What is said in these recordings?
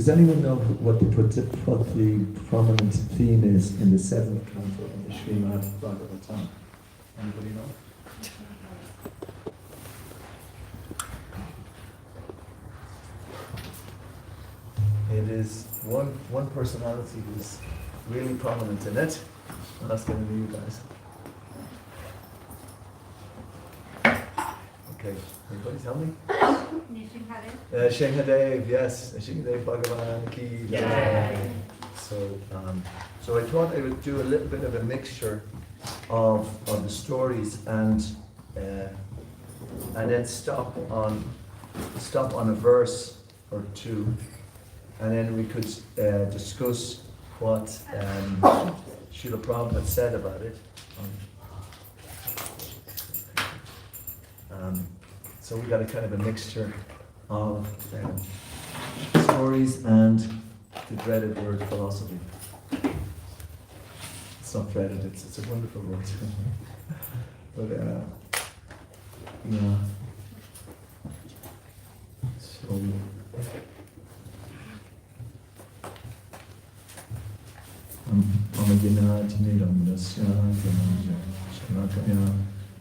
Does anyone know what the prominent theme is in the seventh canto in the Srimad Bhagavatam? Anybody know? it is one personality who's really prominent in it, and that's going to be you guys. Okay, anybody tell me? Shingadev, yes, Shingadev Bhagavan Ki Jai. So I thought I would do a little bit of a mixture of the stories and then stop on a verse or two, and then we could discuss what Srila Prabhupada said about it. So we got a kind of a mixture of stories and the dreaded word philosophy. It's not dreaded, it's a wonderful word. But yeah. So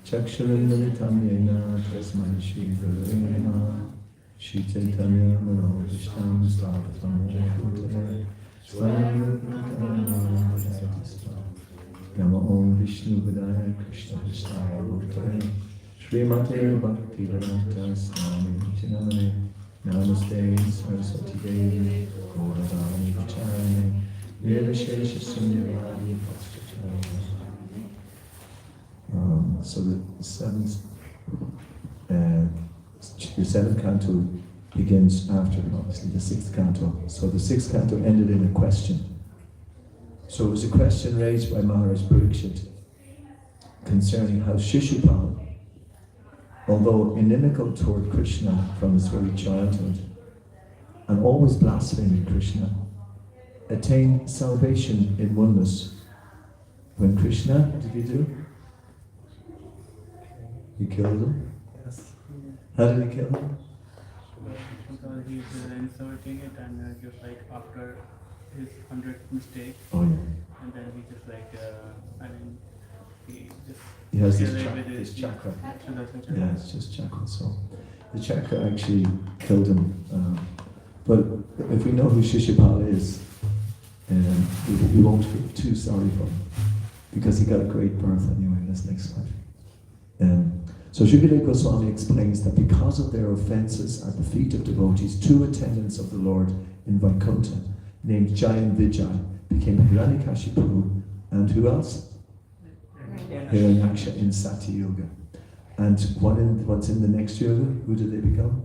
Chakshurindalitam yena tasmai shri guruvema Shri Chaitanya Mano Vishtam Slavatam Bhutale Nama Om Vishnu Vidaya Krishna Vishnu Bhutale Srimate Bhakti Vedanta Swami Chinamane Namaste Saraswati Devi Gauravani Vicharane Nirvishesha Sunyavadi Paschacharane. So the seventh canto begins after, obviously, the sixth canto. So the sixth canto ended in a question. So it was a question raised by Maharaj Parikshit concerning how Shishupal, although inimical toward Krishna from his very childhood and always blaspheming Krishna, attained salvation in oneness. When Krishna, what did he do? He killed him? Yes. How did he kill him? Because he's insulting it and just like after his 100th mistake. Oh yeah. And then he just like, he has this chakra. Yeah, it's just chakra. So the chakra actually killed him. But if we know who Shishupal is, we won't feel too sorry for him, because he got a great birth anyway in this next life. So Shukadeva Goswami explains that because of their offences at the feet of devotees, two attendants of the Lord in Vaikuntha, named Jai and Vijay, became Hiranyakashipu, and who else? Hiranyaksha in Satya Yuga. And what's in the next yuga? Who did they become?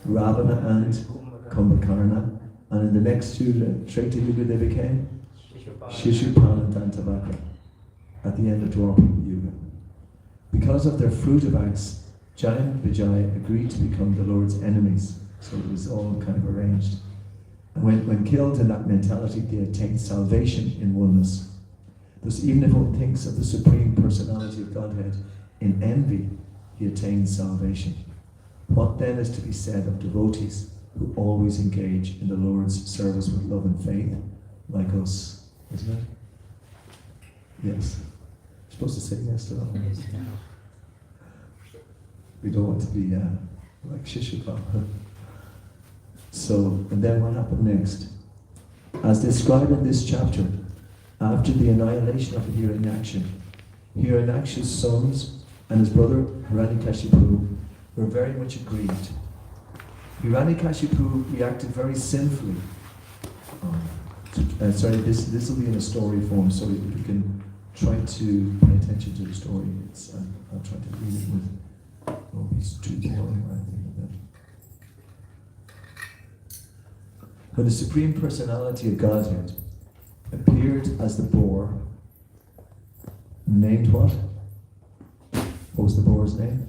Ravana and Kumbhakarna. And in the next yuga, Treta Yuga, they became Shishupal and Dantavakra at the end of Dwapara Yuga. Because of their fruitive acts, Jai and Vijay agreed to become the Lord's enemies. So it was all kind of arranged. And when killed in that mentality, they attained salvation in oneness. Thus, even if one thinks of the Supreme Personality of Godhead in envy, he attains salvation. What then is to be said of devotees who always engage in the Lord's service with love and faith, like us, isn't it? Yes. You're supposed to say yes to that. We don't want to be like Shishupal. So, and then what happened next? As described in this chapter, after the annihilation of Hiranyaksha, Hiranyaksha's sons and his brother Hiranyakashipu were very much aggrieved. Hiranyakashipu reacted very sinfully. Sorry, this will be in a story form, so if you can try to pay attention to the story. I'll try to read it with. Oh, it's too boring or anything like that. When the Supreme Personality of Godhead appeared as the boar, named what? What was the boar's name?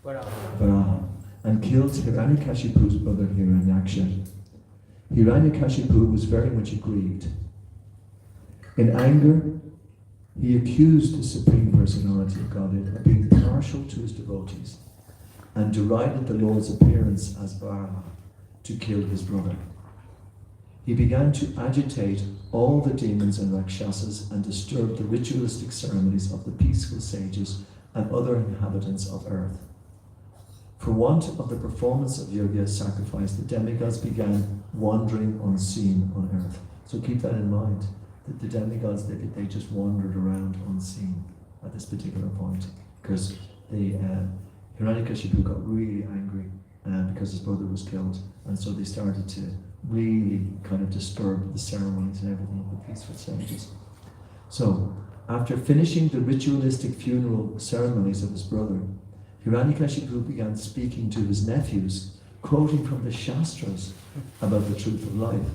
Varaha. And killed Hiranyakashipu's brother Hiranyaksha. Hiranyakashipu was very much aggrieved. In anger, he accused the Supreme Personality of Godhead of being partial to his devotees and derided the Lord's appearance as Varaha to kill his brother. He began to agitate all the demons and Rakshasas and disturb the ritualistic ceremonies of the peaceful sages and other inhabitants of earth. For want of the performance of yajna sacrifice, the demigods began wandering unseen on earth. So keep that in mind, that the demigods, they just wandered around unseen at this particular point, because Hiranyakashipu got really angry because his brother was killed, and so they started to really kind of disturb the ceremonies and everything of the peaceful stages. So, after finishing the ritualistic funeral ceremonies of his brother, Hiranyakashipu began speaking to his nephews, quoting from the Shastras about the truth of life.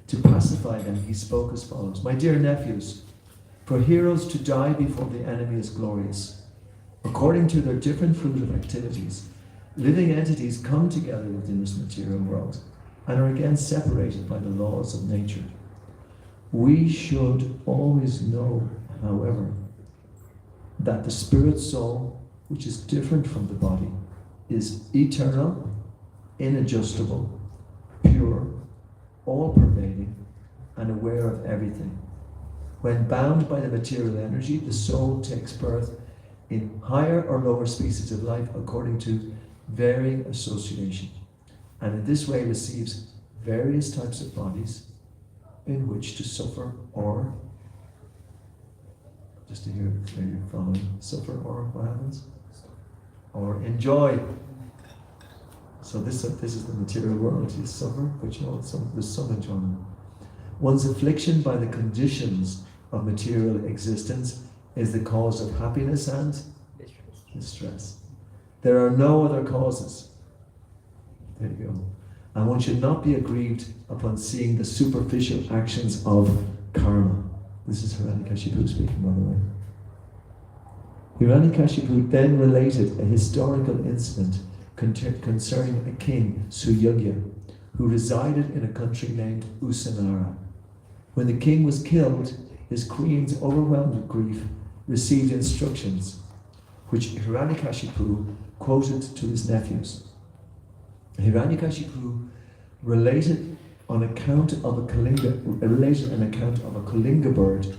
To pacify them, he spoke as follows: "My dear nephews, for heroes to die before the enemy is glorious. According to their different fruitive activities, living entities come together within this material world and are again separated by the laws of nature. We should always know, however, that the spirit soul, which is different from the body, is eternal, inadjustable, pure, all-pervading, and aware of everything. When bound by the material energy, the soul takes birth in higher or lower species of life according to varying association, and in this way receives various types of bodies in which to suffer or, just to hear you're following, suffer or what happens? Or enjoy. So this is the material world. You suffer, but there's some enjoyment. One's affliction by the conditions of material existence is the cause of happiness and distress. There are no other causes. There you go. And one should not be aggrieved upon seeing the superficial actions of karma. This is Hiranyakashipu speaking, by the way. Hiranyakashipu then related a historical incident concerning a king, Suyagya, who resided in a country named Usanara. When the king was killed, his queens, overwhelmed with grief, received instructions, which Hiranyakashipu quoted to his nephews. Hiranyakashipu related an account of a Kalinga bird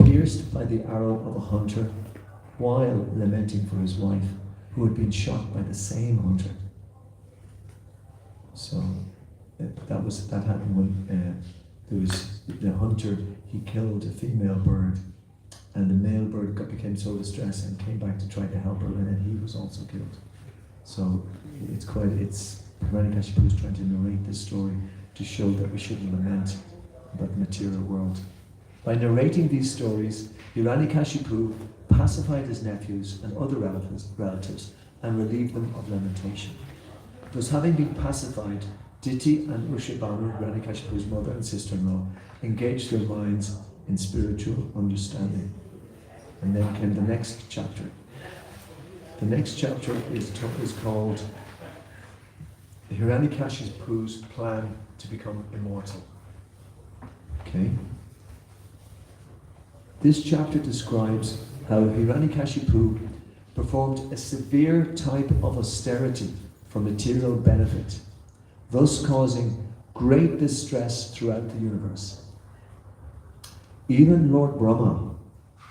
pierced by the arrow of a hunter while lamenting for his wife, who had been shot by the same hunter. So that happened when there was the hunter. He killed a female bird, and the male bird became so distressed and came back to try to help her, and then he was also killed. So Hiranyakashipu is trying to narrate this story to show that we shouldn't lament about the material world. By narrating these stories, Hiranyakashipu pacified his nephews and other relatives and relieved them of lamentation. Thus, having been pacified, Diti and Ushabanu, Hiranyakashipu's mother and sister-in-law, engaged their minds in spiritual understanding. And then came the next chapter. The next chapter is called Hiranyakashipu's plan to become immortal. Okay? This chapter describes how Hiranyakashipu performed a severe type of austerity for material benefit, thus causing great distress throughout the universe. Even Lord Rama,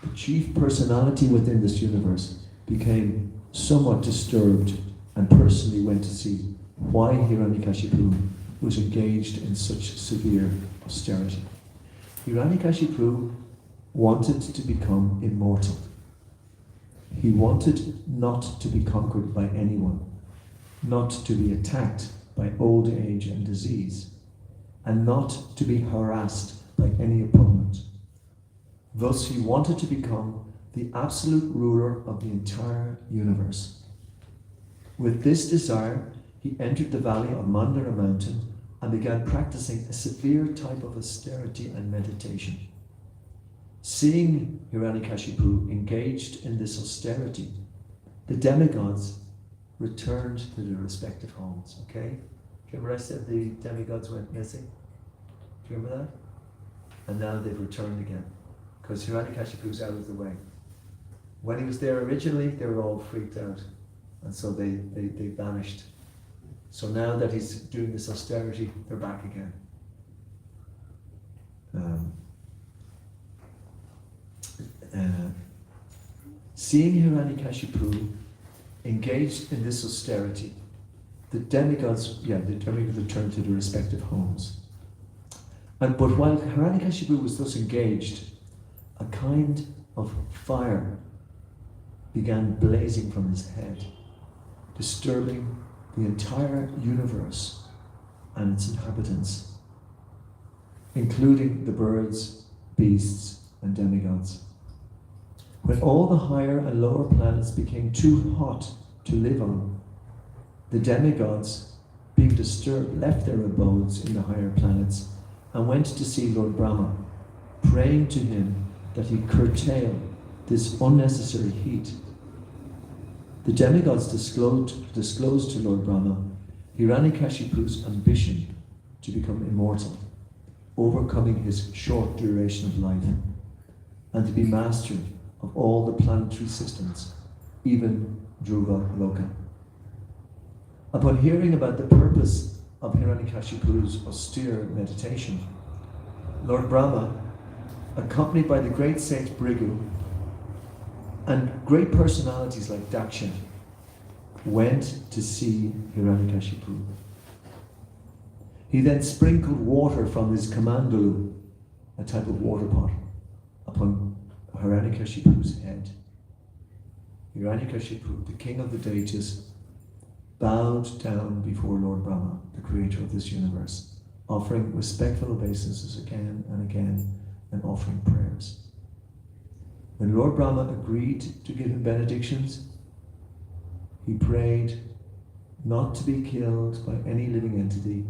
the chief personality within this universe, became somewhat disturbed and personally went to see why Hiranyakashipu was engaged in such severe austerity. Hiranyakashipu wanted to become immortal. He wanted not to be conquered by anyone, not to be attacked by old age and disease, and not to be harassed by any opponent. Thus, he wanted to become the absolute ruler of the entire universe. With this desire, he entered the valley of Mandara mountain and began practicing a severe type of austerity and meditation. Seeing Hiranyakashipu engaged in this austerity, the demigods returned to their respective homes. Okay? Do you remember I said the demigods went missing? Do you remember that? And now they've returned again, because Hiranyakashipu's out of the way. When he was there originally, they were all freaked out, and so they vanished. So now that he's doing this austerity, they're back again. Seeing Hiranyakashipu engaged in this austerity, the demigods returned to their respective homes. But while Hiranyakashipu was thus engaged, a kind of fire began blazing from his head, disturbing the entire universe and its inhabitants, including the birds, beasts, and demigods. When all the higher and lower planets became too hot to live on, the demigods, being disturbed, left their abodes in the higher planets and went to see Lord Brahma, praying to him that he curtail this unnecessary heat. The demigods disclosed to Lord Brahma Hiranyakashipu's ambition to become immortal, overcoming his short duration of life, and to be master of all the planetary systems, even Dhruva Loka. Upon hearing about the purpose of Hiranyakashipu's austere meditation, Lord Brahma, accompanied by the great saint Bhrigu and great personalities like Daksha, went to see Hiranyakashipu. He then sprinkled water from his kamandalu, a type of water pot, upon Hiranyakashipu's head. Hiranyakashipu, the king of the deities, bowed down before Lord Brahma, the creator of this universe, offering respectful obeisances again and again, and offering prayers. When Lord Brahma agreed to give him benedictions, he prayed not to be killed by any living entity,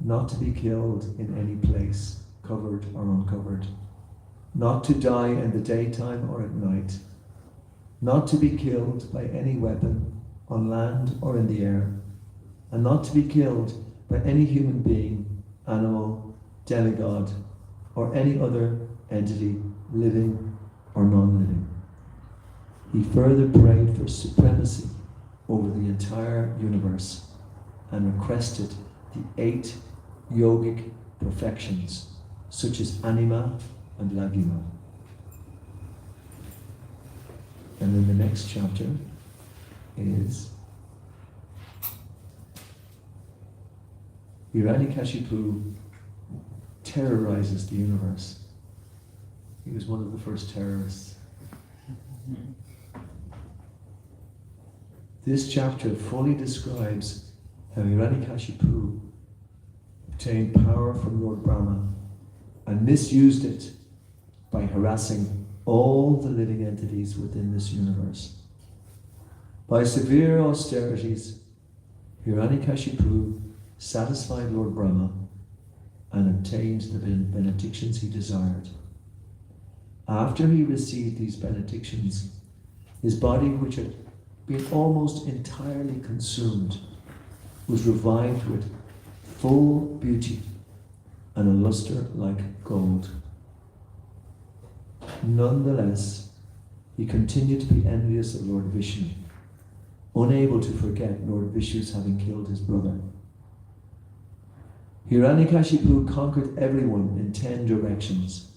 not to be killed in any place, covered or uncovered, not to die in the daytime or at night, not to be killed by any weapon on land or in the air, and not to be killed by any human being, animal, demigod, or any other entity, living or non-living. He further prayed for supremacy over the entire universe and requested the 8 yogic perfections, such as anima and lagima. And then the next chapter is Hiranyakashipu terrorizes the universe. He was one of the first terrorists. This chapter fully describes how Hiranyakashipu obtained power from Lord Brahma and misused it by harassing all the living entities within this universe. By severe austerities, Hiranyakashipu satisfied Lord Brahma and obtained the benedictions he desired. After he received these benedictions, his body, which had been almost entirely consumed, was revived with full beauty and a luster like gold. Nonetheless, he continued to be envious of Lord Vishnu, unable to forget Lord Vishnu's having killed his brother. Hiranyakashipu conquered everyone in 10 directions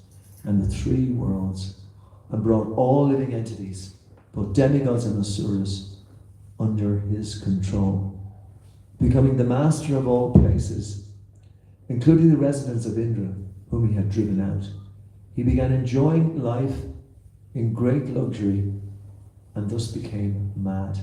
and the 3 worlds, and brought all living entities, both demigods and asuras, under his control, becoming the master of all places, including the residents of Indra, whom he had driven out. He began enjoying life in great luxury and thus became mad.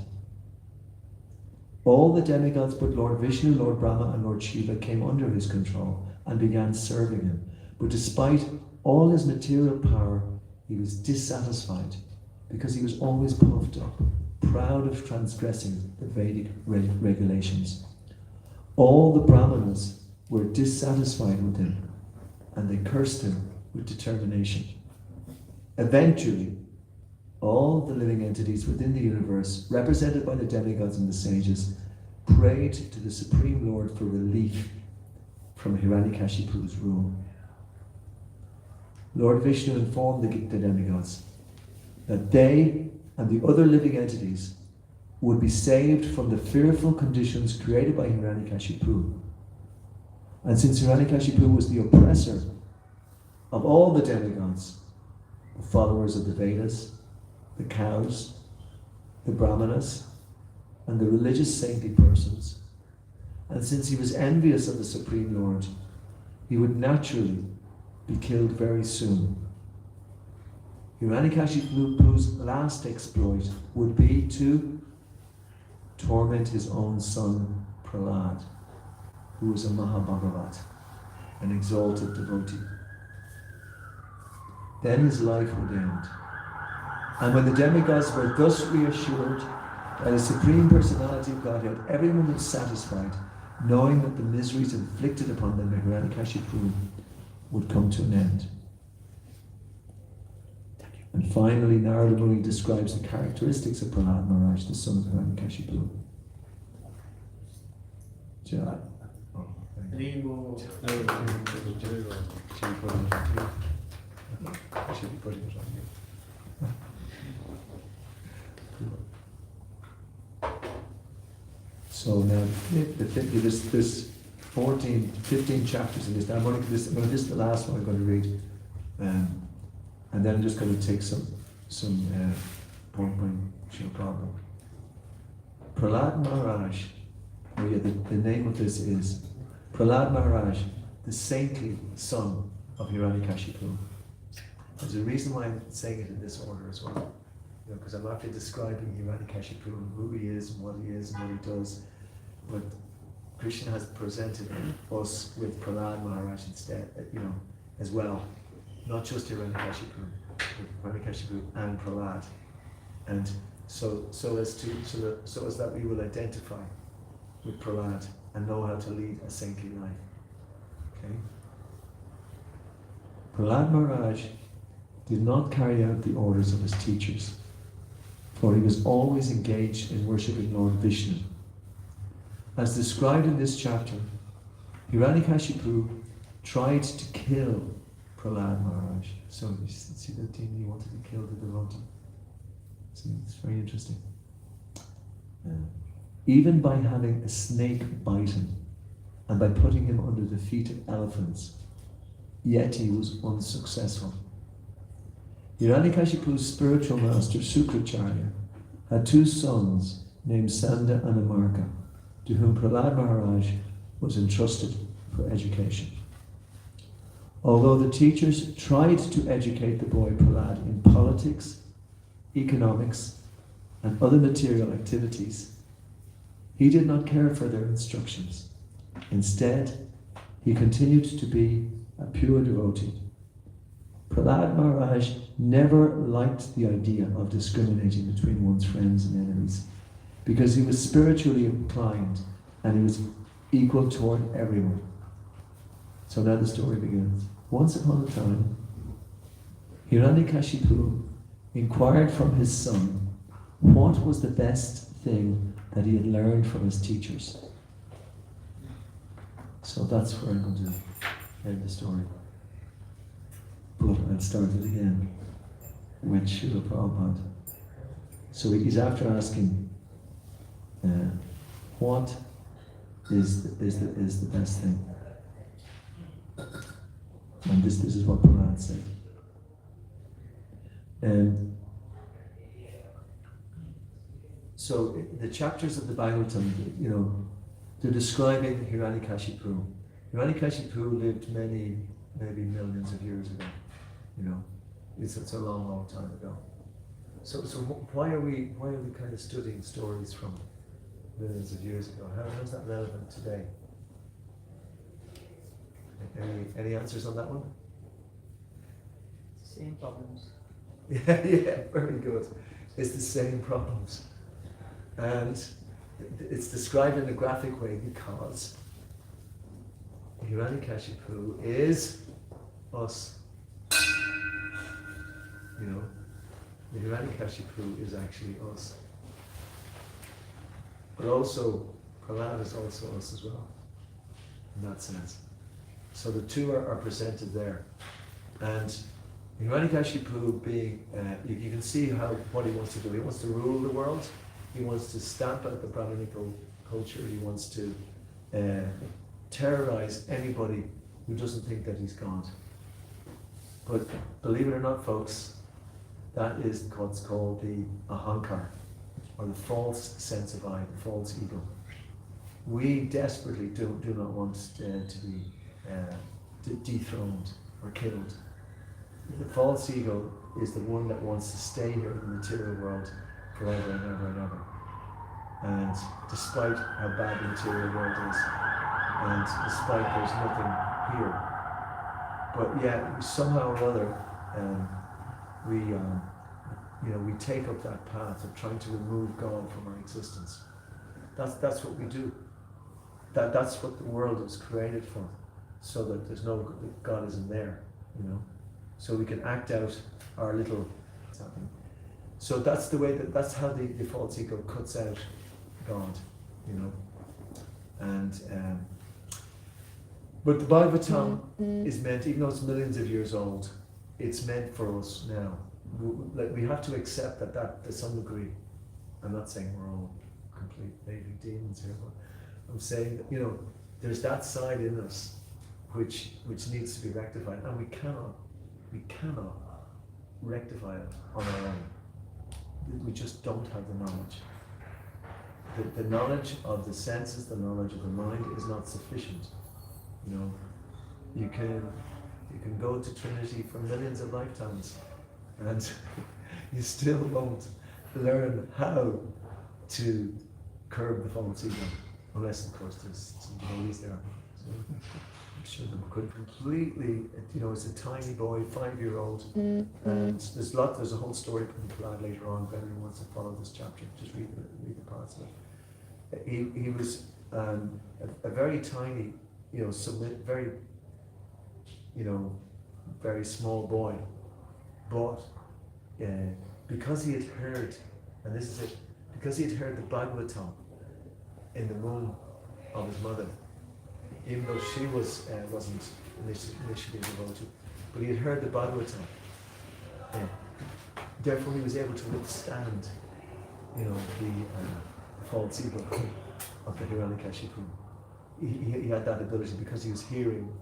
All the demigods but Lord Vishnu, Lord Brahma and Lord Shiva came under his control and began serving him. But despite all his material power, he was dissatisfied because he was always puffed up, proud of transgressing the Vedic regulations. All the Brahmanas were dissatisfied with him and they cursed him with determination. Eventually, all the living entities within the universe, represented by the demigods and the sages, prayed to the Supreme Lord for relief from Hiranyakashipu's rule. Lord Vishnu informed the demigods that they and the other living entities would be saved from the fearful conditions created by Hiranyakashipu. And since Hiranyakashipu was the oppressor of all the demigods, the followers of the Vedas, the cows, the Brahmanas, and the religious saintly persons, and since he was envious of the Supreme Lord, he would naturally be killed very soon. Hiranyakashipu's last exploit would be to torment his own son Prahlad, who was a Mahabhagavat, an exalted devotee. Then his life would end. And when the demigods were thus reassured by the Supreme Personality of Godhead, everyone was satisfied, knowing that the miseries inflicted upon them by Hiranyakashipu would come to an end. And finally, Narada Muni describes the characteristics of Prahlad Maharaj, the son of Hiranyakashipu. So now, there's 15 chapters in this. Now this is the last one I'm going to read, and then I'm just going to take some point by Srila Prabhupada. Prahlad Maharaj. Oh yeah, the name of this is Prahlad Maharaj, the saintly son of Hiranyakashipu. There's a reason why I'm saying it in this order as well. Because I'm after describing Hiranyakashipu and who he is and what he does. But Krishna has presented us with Prahlad Maharaj instead, as well. Not just Hiranyakashipu, but Hiranyakashipu and Prahlad. And so as that we will identify with Prahlad and know how to lead a saintly life. Okay? Prahlad Maharaj did not carry out the orders of his teachers, for he was always engaged in worshipping Lord Vishnu. As described in this chapter, Hiranyakashipu tried to kill Prahlad Maharaj. So you see that demon, he wanted to kill the devotee. See, it's very interesting. Even by having a snake bite him, and by putting him under the feet of elephants, yet he was unsuccessful. Hiranyakashipu's spiritual master, Sukracharya, had two sons named Sanda and Amarka, to whom Prahlad Maharaj was entrusted for education. Although the teachers tried to educate the boy Prahlad in politics, economics, and other material activities, he did not care for their instructions. Instead, he continued to be a pure devotee. Prahlad Maharaj never liked the idea of discriminating between one's friends and enemies, because he was spiritually inclined and he was equal toward everyone. So now the story begins. Once upon a time, Hiranyakashipu inquired from his son what was the best thing that he had learned from his teachers. So that's where I'm going to end the story. But I'll start it again with Srila Prabhupada. So he's after asking, what is the best thing? And this is what Prahlad said. So the chapters of the Bhagavatam, they're describing Hiranyakashipu. Hiranyakashipu lived maybe millions of years ago. It's a long time ago. So why are we kind of studying stories from millions of years ago? How is that relevant today? Any answers on that one? Same problems. Yeah, very good. It's the same problems. And it's described in a graphic way because Hiranyakashipu is us. The Hiranyakashipu is actually us. But also, Prahlad is also us as well, in that sense. So the two are presented there. And Hiranyakashipu being, you can see what he wants to do. He wants to rule the world. He wants to stamp out the Brahminical culture. He wants to terrorize anybody who doesn't think that he's God. But believe it or not, folks, that is what's called the ahankar. or the false sense of I, the false ego. We desperately do not want to be dethroned or killed. The false ego is the one that wants to stay here in the material world forever and ever and ever. And despite how bad the material world is, and despite there's nothing here, but yet somehow or other, we take up that path of trying to remove God from our existence. That's what we do. That's what the world was created for, so that there's no God isn't there, so we can act out our little. So that's the way that's how the false ego cuts out God, and but the Bhagavatam is meant, even though it's millions of years old, it's meant for us now. We have to accept that to some degree. I'm not saying we're all complete raving demons here, but I'm saying that there's that side in us which needs to be rectified, and we cannot rectify it on our own. We just don't have the knowledge. The knowledge of the senses, the knowledge of the mind is not sufficient. You can go to Trinity for millions of lifetimes, and you still won't learn how to curb the false ego, unless of course there's some devotees there. So I'm sure them could completely. It's a tiny boy, 5-year-old, and there's a whole story from Vlad later on. If anyone wants to follow this chapter, just read the parts of it. He was a very tiny, very small boy, but because he had heard, and this is it, because he had heard the Bhagavatam in the womb of his mother, even though she wasn't initially devoted, but he had heard the Bhagavatam. Therefore, he was able to withstand, the false ego of the Hiranyakashipu. He had that ability because he was hearing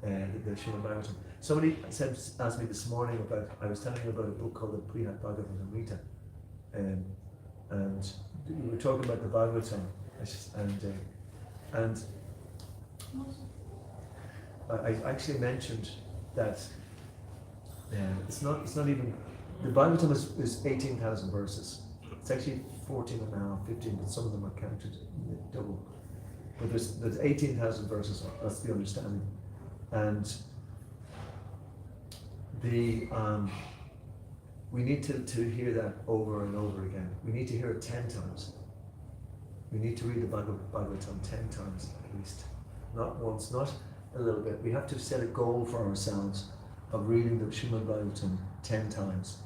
the Srimad Bhagavatam. Somebody asked me this morning I was telling him about a book called the Prihat Bhagavatamrita, and we were talking about the Bhagavatam, and I actually mentioned that it's not even, the Bhagavatam is 18,000 verses. It's actually 14 and a half, 15, but some of them are counted double. But there's 18,000 verses. That's the understanding, and we need to hear that over and over again. We need to hear it 10 times. We need to read the Bhagavatam 10 times at least, not once, not a little bit. We have to set a goal for ourselves of reading the Srimad Bhagavatam 10 times.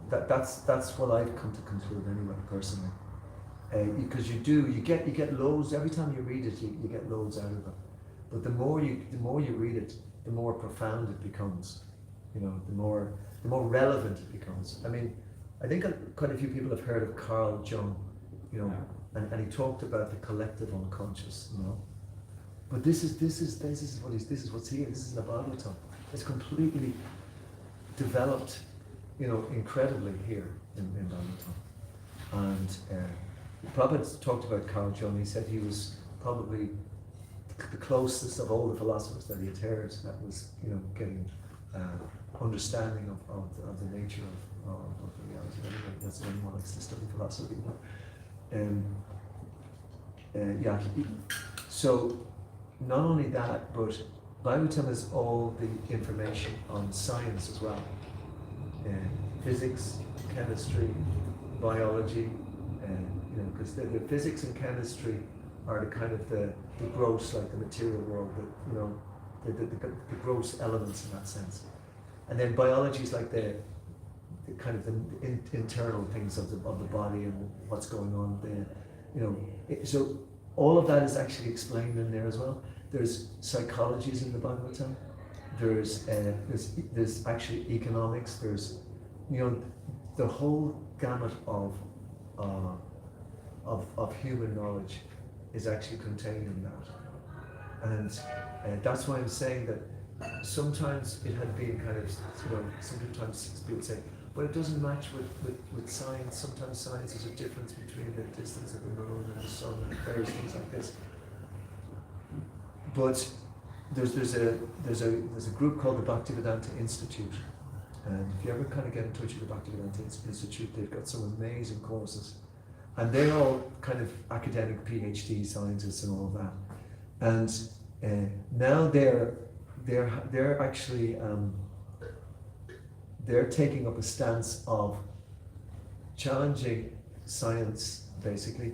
That's what I've come to conclude anyway, personally. Because you get loads every time you read it. You get loads out of it. But the more you read it, the more profound it becomes. The more relevant it becomes. I mean, I think quite a few people have heard of Carl Jung, and he talked about the collective unconscious, But this is what's here. This is the Bhagavatam. It's completely developed, incredibly here in Bhagavatam. And Prabhupada talked about Carl Jung. He said he was probably the closest of all the philosophers that he had heard that was, getting understanding of the nature of reality. Anyway, that's when one likes to study philosophy. So not only that, but Bhagavatam has all the information on science as well. Physics, chemistry, biology, because the physics and chemistry are the kind of the gross, like the material world, the gross elements in that sense. And then biology is like the kind of the internal things of the body and what's going on there. So all of that is actually explained in there as well. There's psychologies in the Bhagavatam. There's actually economics. There's the whole gamut of human knowledge is actually contained in that. And that's why I'm saying that sometimes it had been kind of, sometimes people say, but it doesn't match with science. Sometimes science is a difference between the distance of the moon and the sun and various things like this. But there's a group called the Bhaktivedanta Institute, and if you ever kind of get in touch with the Bhaktivedanta Institute, they've got some amazing courses, and they're all kind of academic PhD scientists and all of that. And now they're actually they're taking up a stance of challenging science, basically,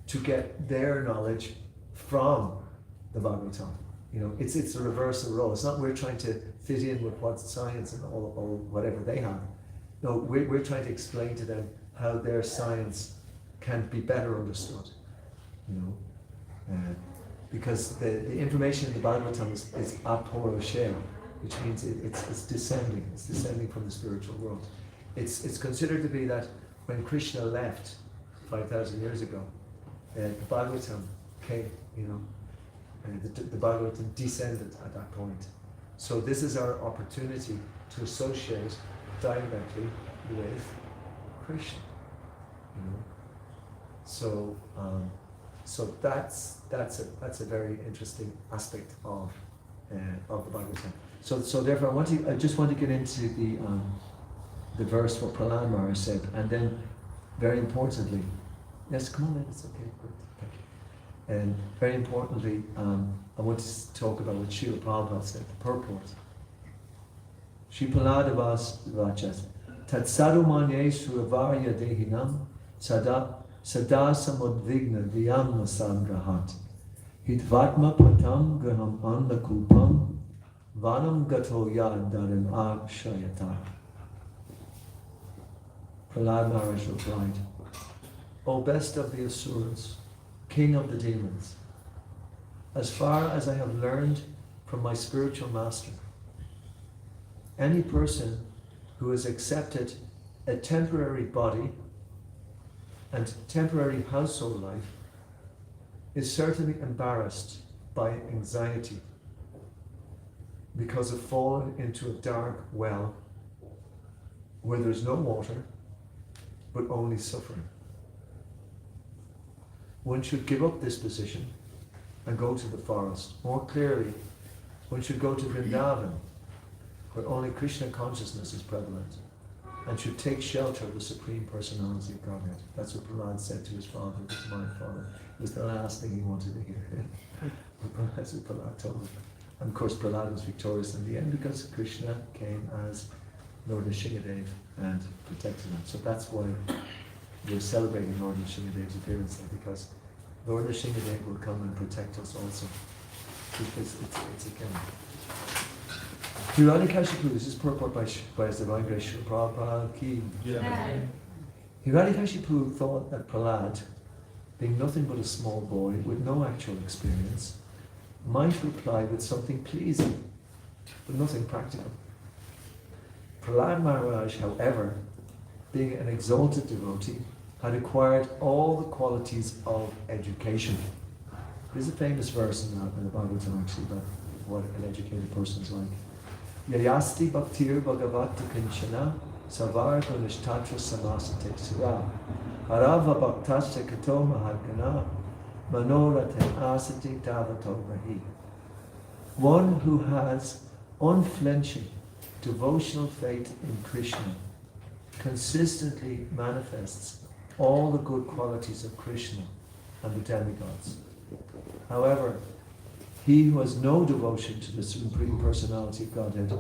to get their knowledge from the Bhagavatam. You know, it's a reversal role. It's not we're trying to fit in with what science and all whatever they have. No, we're trying to explain to them how their science can be better understood. You know, because the information in the Bhagavatam is aporo share, which means it's descending. It's descending from the spiritual world. It's considered to be that when Krishna left 5,000 years ago, the Bhagavatam came. You know. The Bhagavatam descended at that point. So this is our opportunity to associate directly with Krishna. You know? So that's a very interesting aspect of the Bhagavatam. So therefore I just want to get into the verse what Prahlad Maharaj said, and then very importantly, yes, come on in, it's okay, good. And very importantly, I want to talk about what Srila Prabhupada said, the purport. Shripaladavas Vachas Tat Sadumanye Suravarya Dehinam Sada Samudvigna Vyamna Sangrahat Hitvatma Patam Graham Andakupam Vanam Gato Yadarim Akshayata. Prahlad Maharaj replied, O best of the Asuras, King of the demons, as far as I have learned from my spiritual master, any person who has accepted a temporary body and temporary household life is certainly embarrassed by anxiety because of falling into a dark well where there's no water but only suffering. One should give up this position and go to the forest. More clearly, one should go to Vrindavan, where only Krishna consciousness is prevalent, and should take shelter of the Supreme Personality of Godhead. That's what Prahlad said to his father, which is my father. It was the last thing he wanted to hear. That's what Prahlad told him. And of course, Prahlad was victorious in the end because Krishna came as Lord Nrsimhadev and protected him. So that's why we're celebrating Lord Nrsimhadev's appearance there, because Lord Nrsimhadev will come and protect us also. Because it's a king. Hiranyakashipu, this is purport by His Divine Grace Srila Prabhupada Ki. Hiranyakashipu thought that Prahlad, being nothing but a small boy with no actual experience, might reply with something pleasing, but nothing practical. Prahlad Maharaj, however, being an exalted devotee, had acquired all the qualities of education. There's a famous verse in the Bhagavatam actually about what an educated person is like. Yayasti bhaktir bhagavati kinchana savar gunishtatra samasate sura harava bhaktasya kato mahagana manorate asati davato rahi. One who has unflinching devotional faith in Krishna consistently manifests all the good qualities of Krishna and the demigods. However, he who has no devotion to the Supreme Personality of Godhead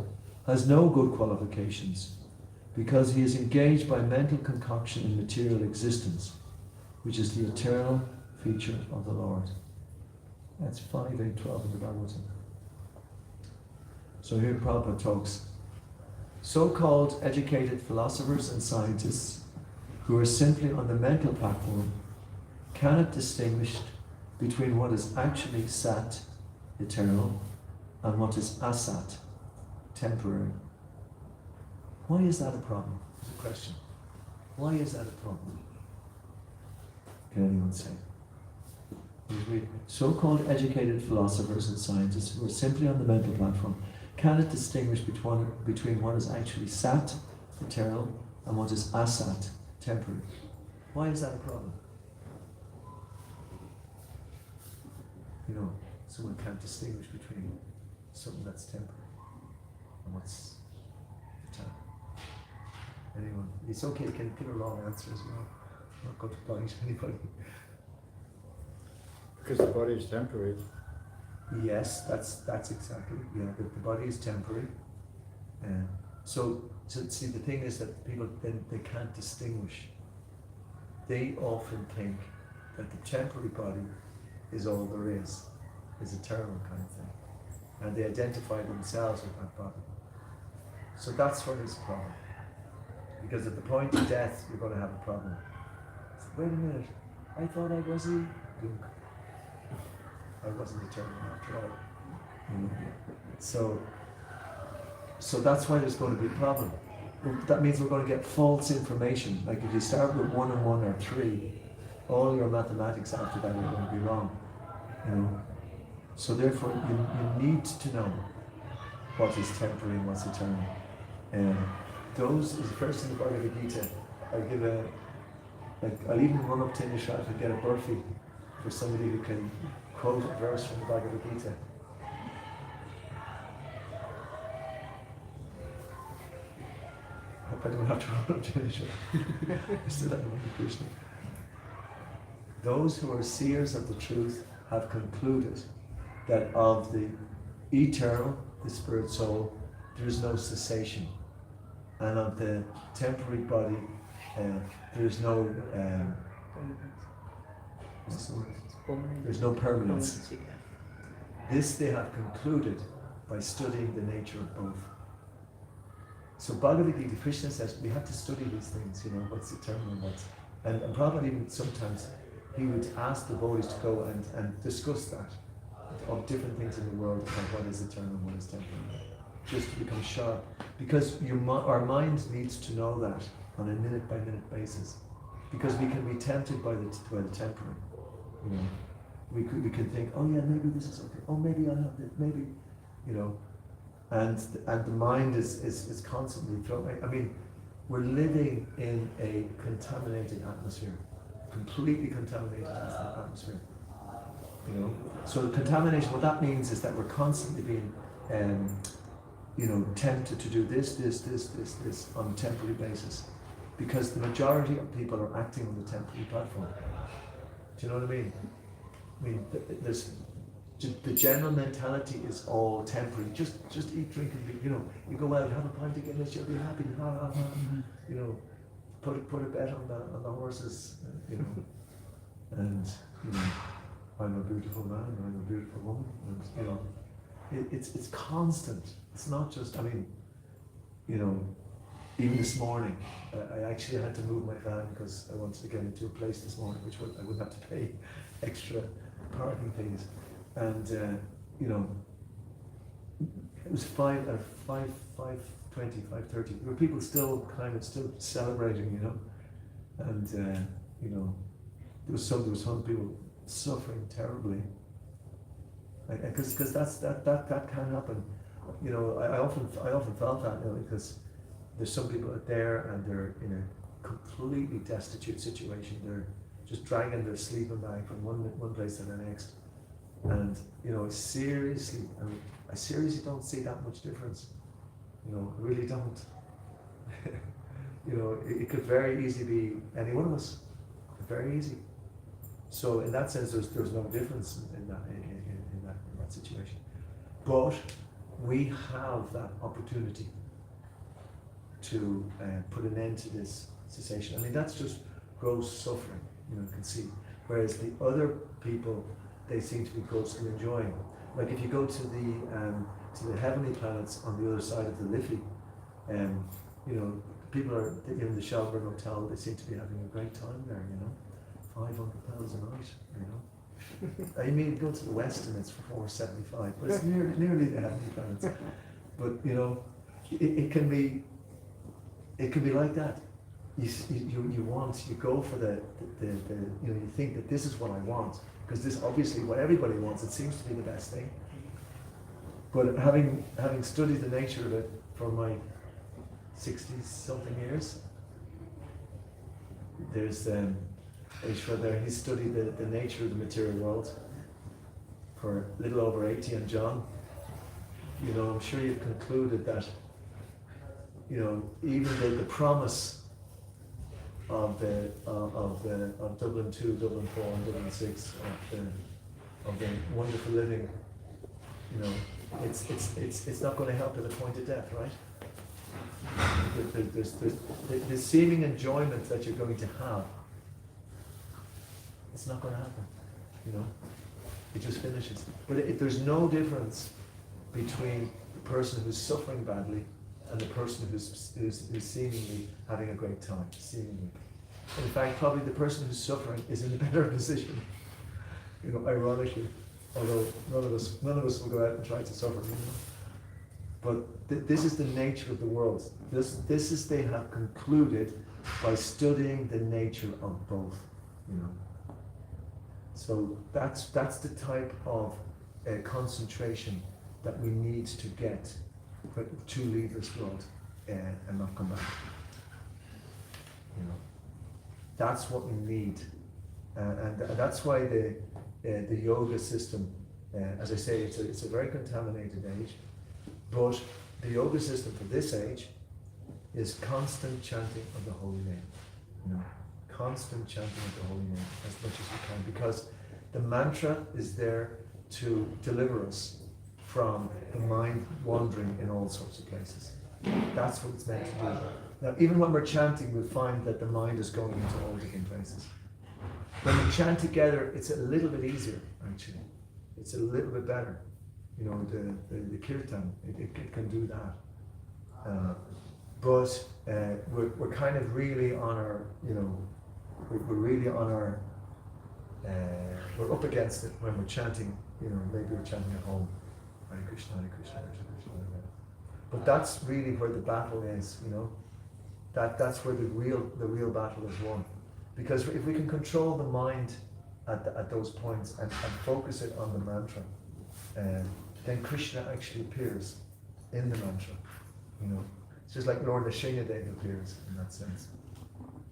has no good qualifications, because he is engaged by mental concoction in material existence, which is the eternal feature of the Lord. That's 5.8.12 in the Bhagavatam. So here Prabhupada talks. So-called educated philosophers and scientists who are simply on the mental platform cannot distinguish between what is actually sat, eternal, and what is asat, temporary. Why is that a problem? It's a question. Why is that a problem? Can anyone say? So-called educated philosophers and scientists who are simply on the mental platform cannot distinguish between what is actually sat, eternal, and what is asat, temporary. Why is that a problem? You know, someone can't distinguish between something that's temporary and what's eternal. Anyone? It's okay, you can give a wrong answer as well. I'm not going to blind anybody. Because the body is temporary. Yes, that's exactly. Yeah, the body is temporary. So see, the thing is that people then they can't distinguish. They often think that the temporary body is all there is eternal kind of thing, and they identify themselves with that body. So that's what is a problem. Because at the point of death, you're going to have a problem. Wait a minute, I thought I was I wasn't eternal after all. So that's why there's going to be a problem. That means we're going to get false information. Like if you start with 1 and 1 or 3, all your mathematics after that are going to be wrong. You know. So therefore, you need to know what is temporary and what's eternal. Those is the first in the Bhagavad-gita. I'll even run up to Nishat and get a burfi for somebody who can quote a verse from the Bhagavad-gita. I hope I don't have to run up to Nishat. I still have one to Krishna. Those who are seers of the truth have concluded that of the eternal, the spirit soul, there is no cessation. And of the temporary body, there is no there's no permanence. This they have concluded by studying the nature of both. So Bhagavad-gita, Krishna says we have to study these things, you know, what's eternal and what's... And probably even sometimes he would ask the boys to go and discuss that, of different things in the world, about what is eternal and what is temporary, just to become sharp. Because our mind needs to know that on a minute-by-minute basis. Because we can be tempted by the temporary. You know, we can think, oh yeah, maybe this is okay. Oh, maybe I'll have this. Maybe, you know, and the mind is constantly throwing. I mean, we're living in a contaminated atmosphere, completely contaminated atmosphere. You know, so contamination. What that means is that we're constantly being, you know, tempted to do this on a temporary basis, because the majority of people are acting on the temporary platform. Do you know what I mean? I mean, the general mentality is all temporary. Just eat, drink, and be, you know, you go out, have a pint again, you'll be happy. You know, put a bet on the horses. You know, and you know, I'm a beautiful man, I'm a beautiful woman, and you know, it's constant. It's not just. I mean, you know, even this morning, I actually had to move my van because I wanted to get into a place this morning, which I wouldn't have to pay extra parking fees. And you know, it was 5:20, 5:30. There were people still celebrating, you know, and you know, there was some people suffering terribly, because that can happen. You know, I often felt that, you know, because there's some people out there and they're in a completely destitute situation. They're just dragging their sleeping bag from one place to the next. And you know, I seriously don't see that much difference. You know, I really don't. You know, it could very easily be any one of us. Very easy. So in that sense, there's no difference in that situation. But we have that opportunity to put an end to this cessation. I mean, that's just gross suffering. You know, you can see. Whereas the other people, they seem to be grossly enjoying. Like if you go to the heavenly planets on the other side of the Liffey, you know, people are in the Shelburne Hotel. They seem to be having a great time there. You know, £500 a night. You know, I mean, go to the West and it's for $475, but it's nearly the heavenly planets. But you know, it can be like that. You go for the you know, you think that this is what I want, because this obviously what everybody wants. It seems to be the best thing. But having studied the nature of it for my 60-something years. There's Ishwar, he studied the nature of the material world for a little over 80, and John, you know, I'm sure you've concluded that, you know, even the promise of Dublin 2, Dublin 4, and Dublin 6 of the wonderful living, you know, it's not going to help to the point of death, right? There's the seeming enjoyment that you're going to have. It's not going to happen, you know. It just finishes. But there's no difference between the person who's suffering badly and the person who's seemingly having a great time, seemingly. In fact, probably the person who's suffering is in a better position, you know, ironically. Although none of us will go out and try to suffer, you know. But this is the nature of the world. This is, they have concluded by studying the nature of both, you know. So that's the type of concentration that we need to get to leave this world and not come back. You know, that's what we need, and that's why the yoga system, as I say, it's a very contaminated age, but the yoga system for this age is constant chanting of the holy name. You know, constant chanting of the holy name as much as we can, because the mantra is there to deliver us from the mind wandering in all sorts of places. That's what it's meant to do. Now, even when we're chanting, we'll find that the mind is going into all different places. When we chant together, it's a little bit easier, actually. It's a little bit better. You know, the Kirtan, it can do that. But we're kind of really on our, you know, we're really on our, we're up against it when we're chanting, you know, maybe we're chanting at home. Hare Krishna, Hare Krishna, Hare Krishna, Hare Krishna. But that's really where the battle is, you know. That's where the real battle is won. Because if we can control the mind at those points and focus it on the mantra, then Krishna actually appears in the mantra, you know. It's just like Lord Nrsimhadev appears in that sense.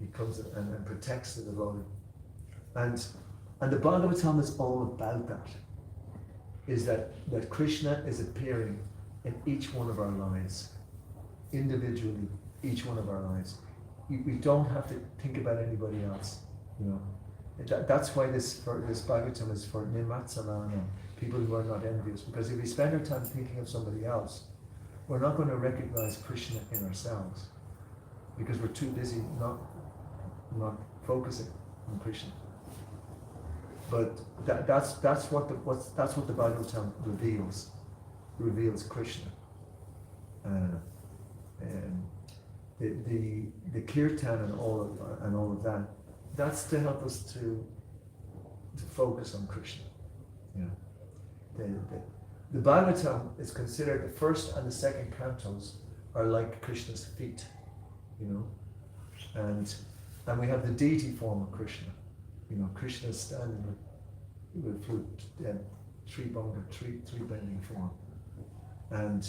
He comes and protects the devotee. And the Bhagavad-gita is all about that. Is that Krishna is appearing in each one of our lives, individually, each one of our lives. We don't have to think about anybody else, you know. That's why this Bhagavatam is for Nimatsalana, people who are not envious. Because if we spend our time thinking of somebody else, we're not going to recognize Krishna in ourselves, because we're too busy not focusing on Krishna. But that's what the Bhagavatam reveals Krishna. The Kirtan and all of that, that's to help us to focus on Krishna. You know, the Bhagavatam is considered, the first and the second cantos are like Krishna's feet, you know, and we have the deity form of Krishna. You know, Krishna is standing with three bending form, and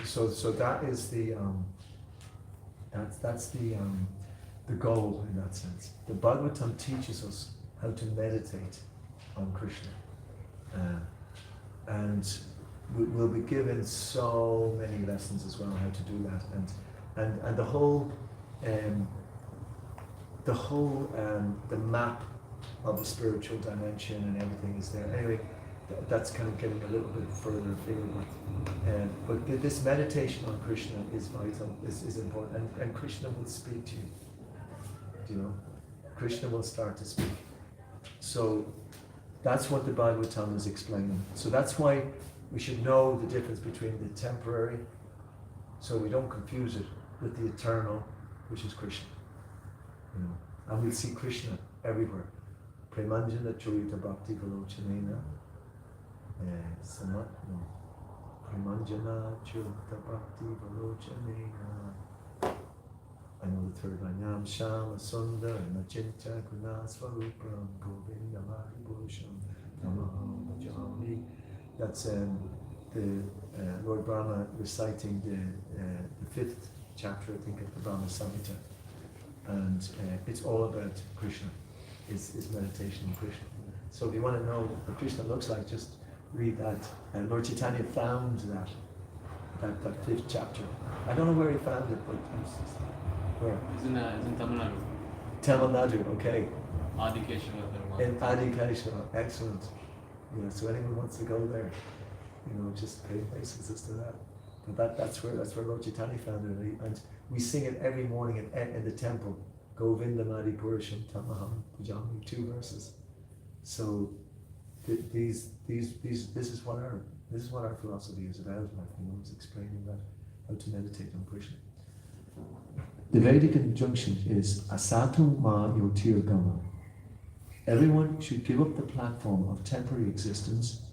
so that is that's the goal in that sense. The Bhagavatam teaches us how to meditate on Krishna, and we'll be given so many lessons as well how to do that, and the map of the spiritual dimension and everything is there. Anyway, that's kind of getting a little bit further afield. But this meditation on Krishna is vital, is important, and Krishna will speak to you. You know, Krishna will start to speak. So that's what the Bhagavatam is explaining. So that's why we should know the difference between the temporary, so we don't confuse it with the eternal, which is Krishna. You know, and we'll see Krishna everywhere. Premanjana Churita Bhakti Velochanena. Premanjana Churita Bhakti Velochanena. I know the third line. Yam Shama Sundar Nachinta Guna Svarupam Govinda Mahibhusham Namaham Bhajami. That's Lord Brahma reciting the 5th chapter, I think, of the Brahma Samhita, and it's all about Krishna. Is meditation on Krishna. So if you want to know what Krishna looks like, just read that. Lord Chaitanya found that 5th chapter. I don't know where he found it, but where? It's in Tamil Nadu. Tamil Nadu, okay. In Adi Keshava, excellent. Yeah, so anyone wants to go there, just pay obeisance to that. But that's where Lord Chaitanya found it, and we sing it every morning in the temple. Govinda Madi Purusham Tamaham Pujami, 2 verses. So this is what our philosophy is about. It's explaining that, how to meditate on Krishna. The Vedic injunction is Asatu Ma Yotir Gama. Everyone should give up the platform of temporary existence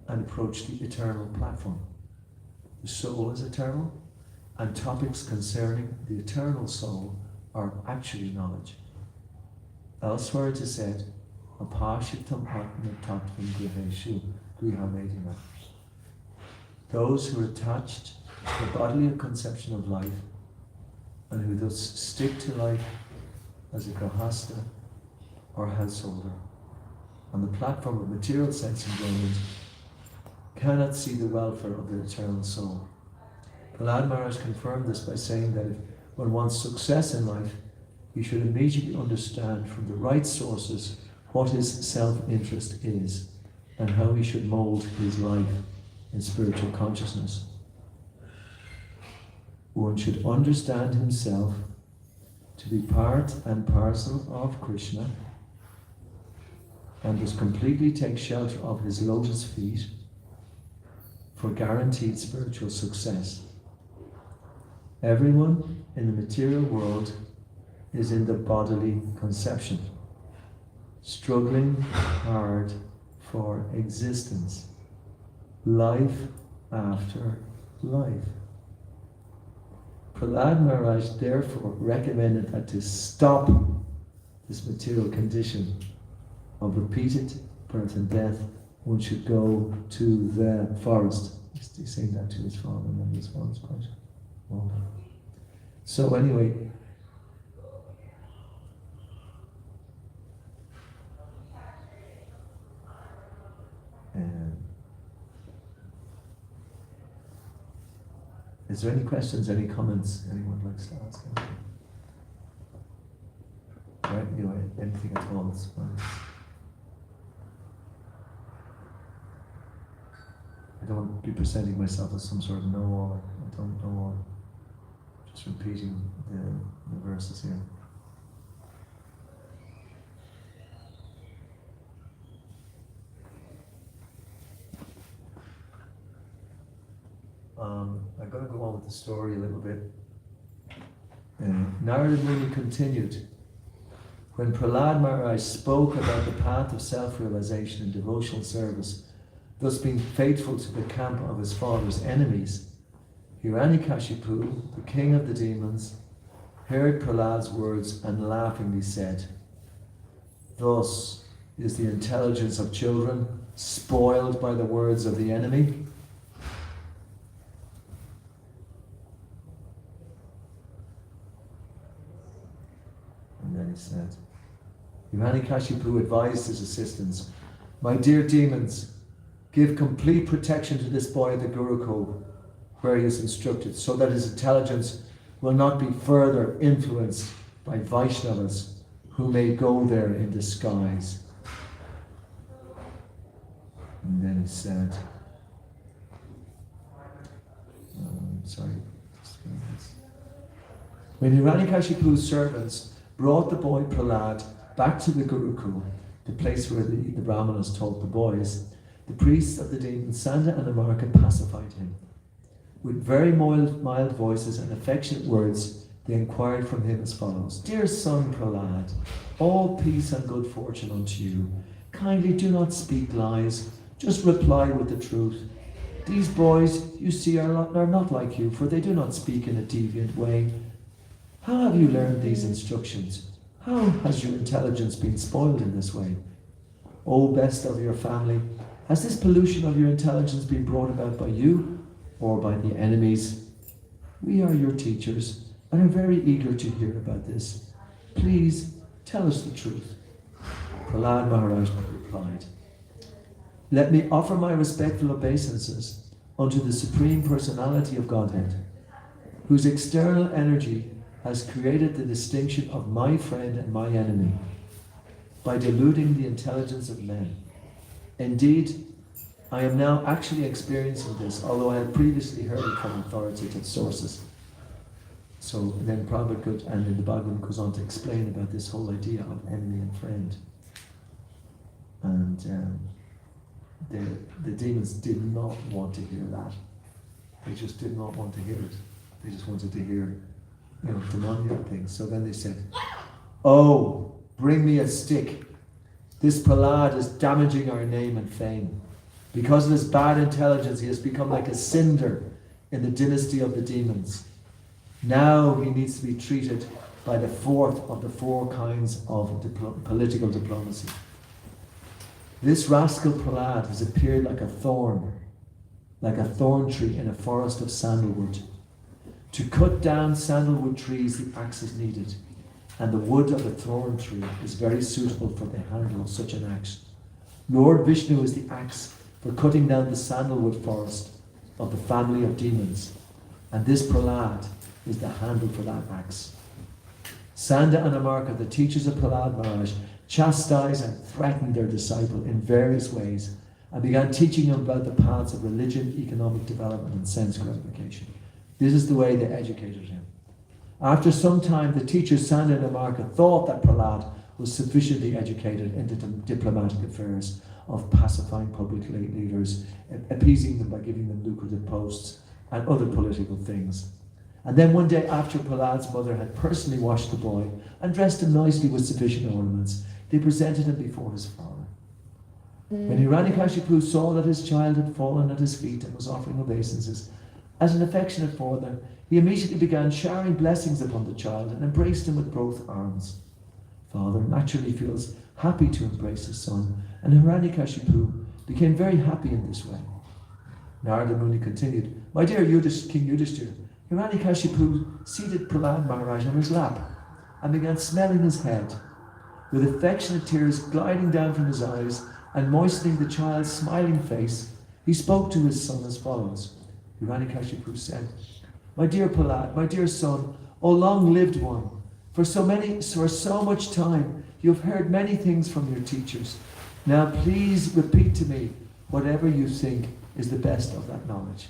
and approach the eternal platform. The soul is eternal, and topics concerning the eternal soul are actually knowledge. Elsewhere it is said, Apashitam Atma Tattvam Griheshu Grihamedina. Those who are attached to the bodily conception of life and who thus stick to life as a grahasta or householder on the platform of material sense enjoyment cannot see the welfare of the eternal soul. Prahlad Maharaj confirmed this by saying that if one wants success in life, he should immediately understand from the right sources what his self-interest is and how he should mould his life in spiritual consciousness. One should understand himself to be part and parcel of Krishna and thus completely take shelter of his lotus feet for guaranteed spiritual success. Everyone in the material world is in the bodily conception, struggling hard for existence, life after life. Prahlad Maharaj therefore recommended that to stop this material condition of repeated birth and death, one should go to the forest. He's saying that to his father, and his father's quite well. So anyway, is there any questions, any comments anyone would like to ask? Right, anything at all is fine. I don't want to be presenting myself as some sort of know-all. I don't know all. Just repeating the verses here. I'm going to go on with the story a little bit. Narada Muni continued. When Prahlad Maharaj spoke about the path of self-realization and devotional service, thus being faithful to the camp of his father's enemies, Hiranyakashipu, the king of the demons, heard Prahlad's words and laughingly said, "Thus is the intelligence of children spoiled by the words of the enemy." And then he said, Hiranyakashipu advised his assistants, "My dear demons, give complete protection to this boy at the Gurukul, where he is instructed, so that his intelligence will not be further influenced by Vaishnavas who may go there in disguise." And then he said, when Hiranyakashipu's servants brought the boy Prahlad back to the Gurukul, the place where the Brahmanas taught the boys, the priests of the demons, Sanda and Amarka, pacified him. With very mild voices and affectionate words, they inquired from him as follows: "Dear son Prahlad, all peace and good fortune unto you. Kindly do not speak lies, just reply with the truth. These boys you see are not like you, for they do not speak in a deviant way. How have you learned these instructions? How has your intelligence been spoiled in this way? O best of your family, Has this pollution of your intelligence been brought about by you or by the enemies? We are your teachers and are very eager to hear about this. Please tell us the truth. Prahlad Maharaj replied, let me offer my respectful obeisances unto the Supreme Personality of Godhead, whose external energy has created the distinction of my friend and my enemy by deluding the intelligence of men. Indeed, I am now actually experiencing this, although I had previously heard it from authoritative sources. So then Prabhupada and in the Bhagavad goes on to explain about this whole idea of enemy and friend. And the demons did not want to hear that. They just did not want to hear it. They just wanted to hear, demoniac things. So then they said, oh, bring me a stick. This Prahlad is damaging our name and fame. Because of his bad intelligence, he has become like a cinder in the dynasty of the demons. Now he needs to be treated by the fourth of the four kinds of political diplomacy. This rascal Prahlad has appeared like a thorn tree in a forest of sandalwood. To cut down sandalwood trees, the axe is needed, and the wood of the thorn tree is very suitable for the handle of such an axe. Lord Vishnu is the axe for cutting down the sandalwood forest of the family of demons, and this Prahlad is the handle for that axe. Sanda and Amarka, the teachers of Prahlad Maharaj, chastised and threatened their disciple in various ways and began teaching him about the paths of religion, economic development and sense gratification. This is the way they educated him. After some time, the teachers Sanda and Amarka thought that Prahlad was sufficiently educated into diplomatic affairs of pacifying public leaders, appeasing them by giving them lucrative posts and other political things. And then one day, after Prahlad's mother had personally washed the boy and dressed him nicely with sufficient ornaments, they presented him before his father. When Hiranyakashipu saw that his child had fallen at his feet and was offering obeisances, as an affectionate father, he immediately began showering blessings upon the child and embraced him with both arms. Father naturally feels happy to embrace his son, and Hiranyakashipu became very happy in this way. Narada Muni continued, my dear King Yudhishthira, Hiranyakashipu seated Prahlad Maharaj on his lap and began smelling his head, with affectionate tears gliding down from his eyes and moistening the child's smiling face. He spoke to his son as follows. Hiranyakashipu said, my dear Prahlad, my dear son, O long-lived one, for so much time you have heard many things from your teachers. Now please repeat to me whatever you think is the best of that knowledge.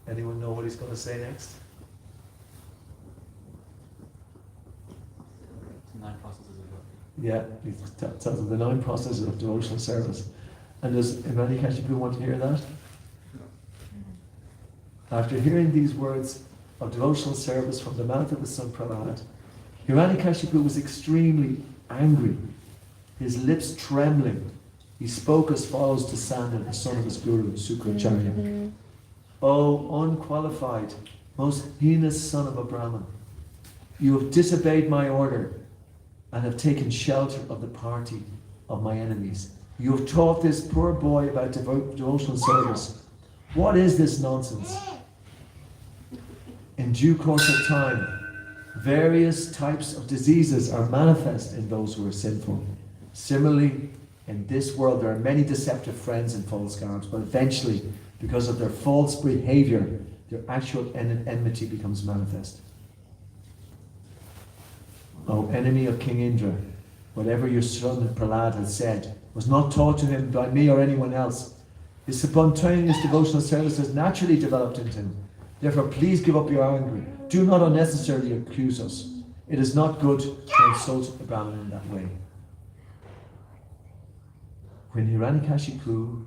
Anyone know what he's going to say next? 9 processes of love. Yeah, he tells them the 9 processes of devotional service. And does Hiranyakashipu want to hear that? After hearing these words of devotional service from the mouth of his son Prahlad, Hiranyakashipu was extremely angry, his lips trembling. He spoke as follows to Sanda, the son of his guru, Sukracharya. O unqualified, most heinous son of a Brahmin, you have disobeyed my order and have taken shelter of the party of my enemies. You have taught this poor boy about devotional service. What is this nonsense? In due course of time, various types of diseases are manifest in those who are sinful. Similarly, in this world there are many deceptive friends in false garbs, but eventually, because of their false behavior, their actual enmity becomes manifest. O enemy of King Indra, whatever your son Prahlad has said was not taught to him by me or anyone else. His spontaneous devotional service has naturally developed into him. Therefore, please give up your anger. Do not unnecessarily accuse us. It is not good to insult a Brahmin in that way. When Hiranyakashipu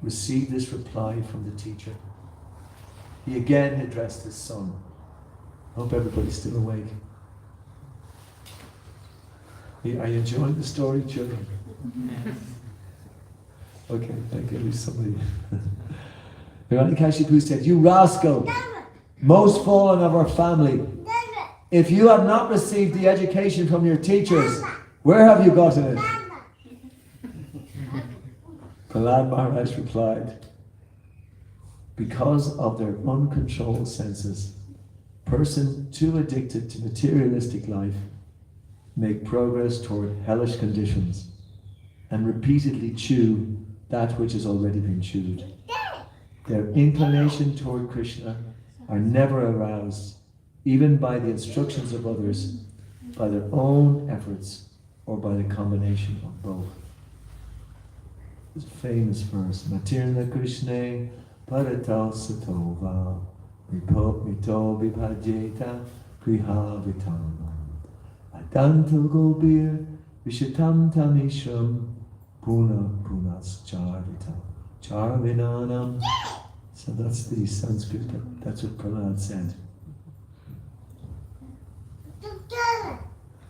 received this reply from the teacher, he again addressed his son. I hope everybody's still awake. Are you enjoying the story, children? Yes. Okay, thank you. At least somebody. Hiranyakashipu said, you rascal, most fallen of our family, if you have not received the education from your teachers, where have you gotten it? Prahlad Maharaj replied, because of their uncontrolled senses, persons too addicted to materialistic life make progress toward hellish conditions and repeatedly chew that which has already been chewed. Their inclination toward Krishna are never aroused, even by the instructions of others, by their own efforts, or by the combination of both. This famous verse, Matirna Krishna Paratal Satova Mito Vibhajeta Kriha Vitana Adanto Gobir Vishatam Tamishram Puna Punas Charvinanam. So that's the Sanskrit, that's what Prahlad said.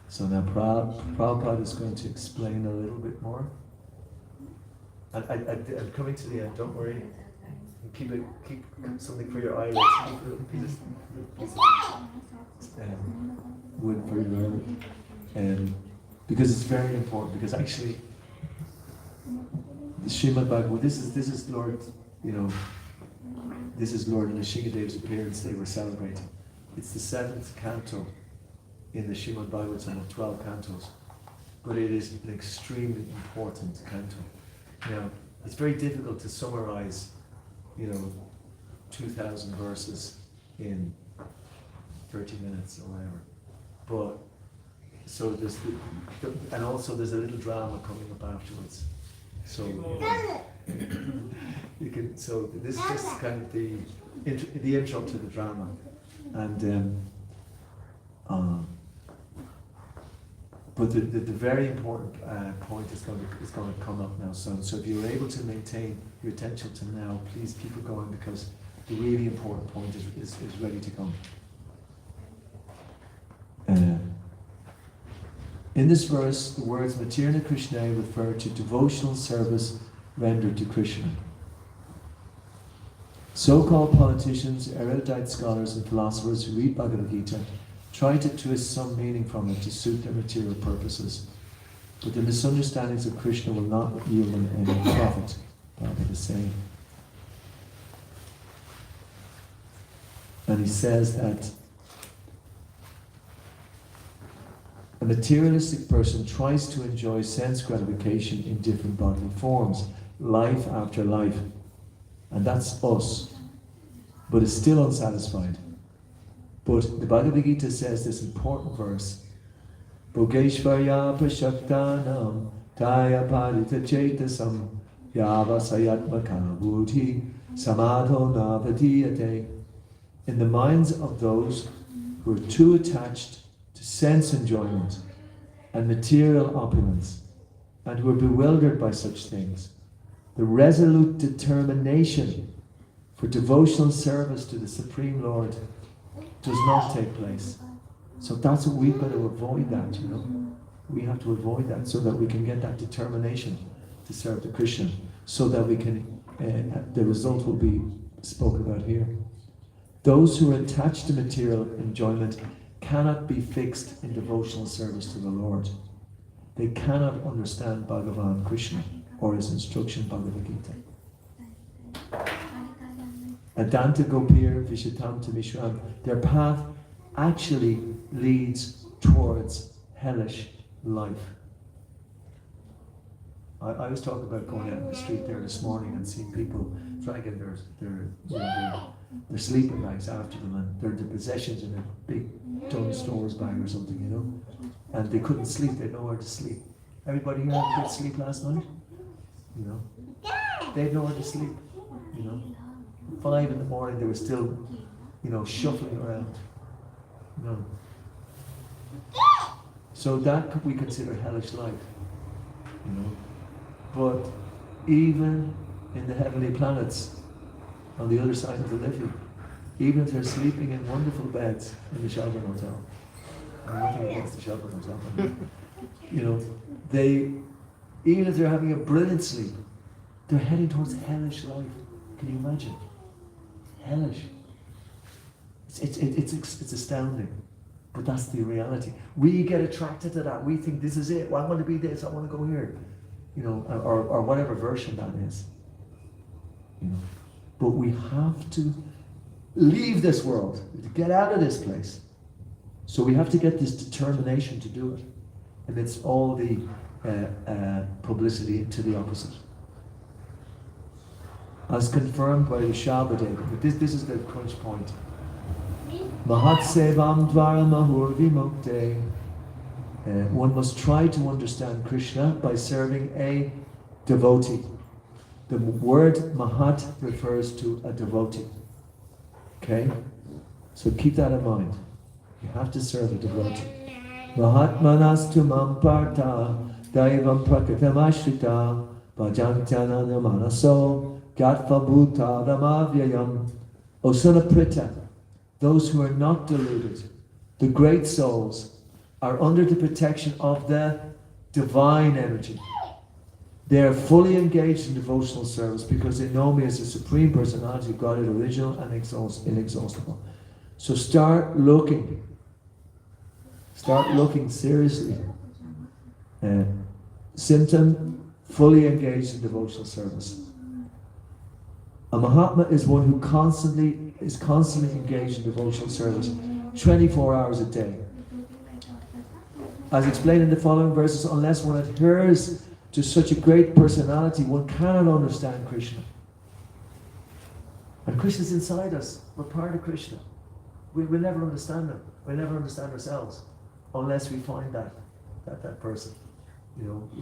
So now Prabhupada is going to explain a little bit more. I'm coming to the end, don't worry. Keep something for your eyelids. Wood for your eyelids. Because it's very important, because actually the Srimad Bhagavad, this is Lord, this is Lord Nrsingadev's appearance they were celebrating. It's the 7th canto in the Srimad Bhagavatam of 12 cantos, but it is an extremely important canto. Now, it's very difficult to summarize, 2,000 verses in 30 minutes or whatever. But, so there's and also there's a little drama coming up afterwards. So, so this is just kind of the intro to the drama. And, but the very important point is going to come up now soon. So if you're able to maintain your attention to now, please keep it going, because the really important point is ready to come. In this verse, the words Matirna Krishna refer to devotional service rendered to Krishna. So-called politicians, erudite scholars and philosophers who read Bhagavad-gita try to twist some meaning from it to suit their material purposes. But the misunderstandings of Krishna will not yield them any profit, Bhagavad is saying. And he says that a materialistic person tries to enjoy sense gratification in different bodily forms, life after life. And that's us. But is still unsatisfied. But the Bhagavad-gita says this important verse, Bhogeshvarya prashaktanam taya parita chetasam yavasayatmaka buddhi samadho navadiyate. In the minds of those who are too attached to sense enjoyment and material opulence, and who are bewildered by such things, the resolute determination for devotional service to the Supreme Lord does not take place. So that's what we've got to avoid that, We have to avoid that so that we can get that determination to serve the Krishna, so that we can, the result will be spoken about here. Those who are attached to material enjoyment cannot be fixed in devotional service to the Lord. They cannot understand Bhagavan Krishna or his instruction Bhagavad-gita. Adanta Gopir Vishitam Tamishram, their path actually leads towards hellish life. I was talking about going out in the street there this morning and seeing people dragging their sleeping bags after them, and their possessions in a big Dunn Stores bag or something, and they couldn't sleep, they had nowhere to sleep. Everybody here had a good sleep last night? They had nowhere to sleep, 5 in the morning, they were still, shuffling around. So that we consider hellish life, But even in the heavenly planets, on the other side of the Liffey, even if they're sleeping in wonderful beds in the Shelburne Hotel, I'm nothing against the Shelburne Hotel, even if they're having a brilliant sleep, they're heading towards hellish life. Can you imagine? Hellish. It's astounding, but that's the reality. We get attracted to that. We think this is it. Well, I want to be this. I want to go here. or whatever version that is. But we have to leave this world, to get out of this place. So we have to get this determination to do it. And it's all the publicity to the opposite. As confirmed by the Shabbaday, but this is the crunch point. Mahat Sevam Dvara Mahur Vimukte. One must try to understand Krishna by serving a devotee. The word Mahat refers to a devotee. Okay? So keep that in mind. You have to serve a devotee. Mahatmanas tumam partha daivam prakatam ashrita bhajantyana manaso gatva bhuta ramavyayam. O son of Pritha, those who are not deluded, the great souls, are under the protection of the divine energy. They are fully engaged in devotional service because they know me as the Supreme Personality of God, original and inexhaustible. So start looking seriously. Symptom, fully engaged in devotional service. A Mahatma is one who is constantly engaged in devotional service, 24 hours a day. As explained in the following verses, unless one adheres to such a great personality, one cannot understand Krishna. And Krishna's inside us. We're part of Krishna. We'll never understand him. We'll never understand ourselves unless we find that person.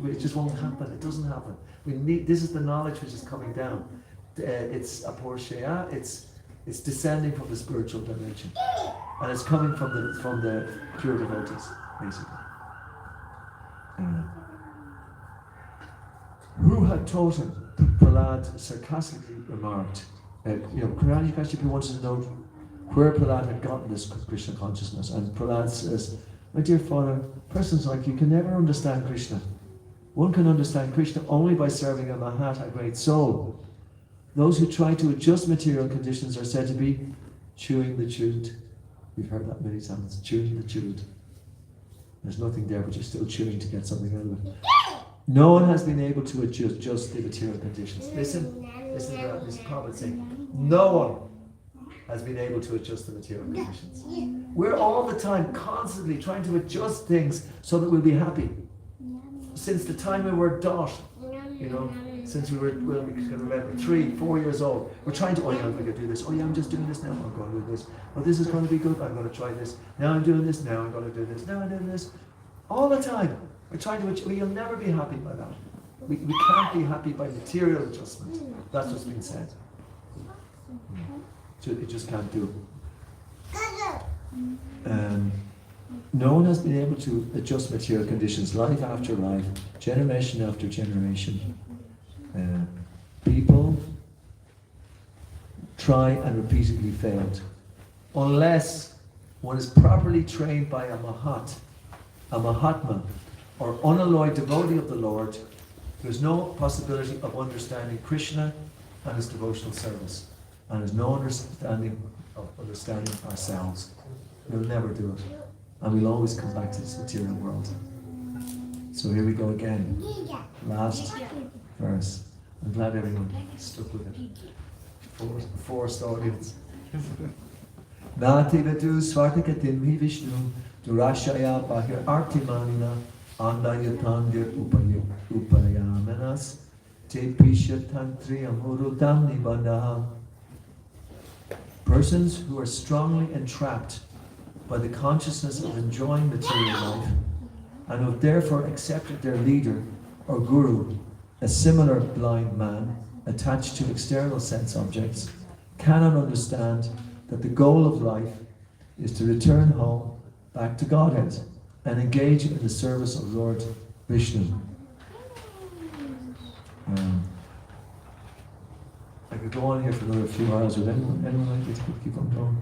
It just won't happen. It doesn't happen. This is the knowledge which is coming down. It's aporshaya. It's descending from the spiritual dimension, and it's coming from the pure devotees, basically. Who had taught him? Prahlad sarcastically remarked. Hiranyakashipu wanted to know where Prahlad had gotten this Krishna consciousness, and Prahlad says, "My dear father, persons like you can never understand Krishna. One can understand Krishna only by serving a Mahat, a great soul. Those who try to adjust material conditions are said to be chewing the chewed." We've heard that many times, chewing the chewed. There's nothing there, but you're still chewing to get something out of it. No one has been able to adjust the material conditions. Listen to this prophet saying, no one has been able to adjust the material conditions. We're all the time constantly trying to adjust things so that we'll be happy. Since the time we were dot, since we can remember 3-4 years old, we're trying to, I'm going to do this. I'm just doing this now. I'm going to do this. This is going to be good. I'm going to try this. Now I'm doing this. Now I'm going to do this. Now I'm doing this. All the time. We're trying to, we'll never be happy by that. We can't be happy by material adjustment. That's what's been said. It just can't do it. No one has been able to adjust material conditions, life after life, generation after generation. People try and repeatedly failed. Unless one is properly trained by a Mahatma, or unalloyed devotee of the Lord, there's no possibility of understanding Krishna and his devotional service. And there's no understanding ourselves. We'll never do it. And we'll always come back to this material world. So here we go again. Last verse. I'm glad everyone stuck with it. Forced audience. Nati vedu swartikatim hi Vishnu durashaya bahir Aarti manina andayatandir upayamanas te pishatantri amurudam nibadaha. Persons who are strongly entrapped by the consciousness of enjoying material life and who have therefore accepted their leader or guru, a similar blind man attached to external sense objects, cannot understand that the goal of life is to return home back to Godhead and engage in the service of Lord Vishnu. I could go on here for another few hours. Would anyone like me to keep on going?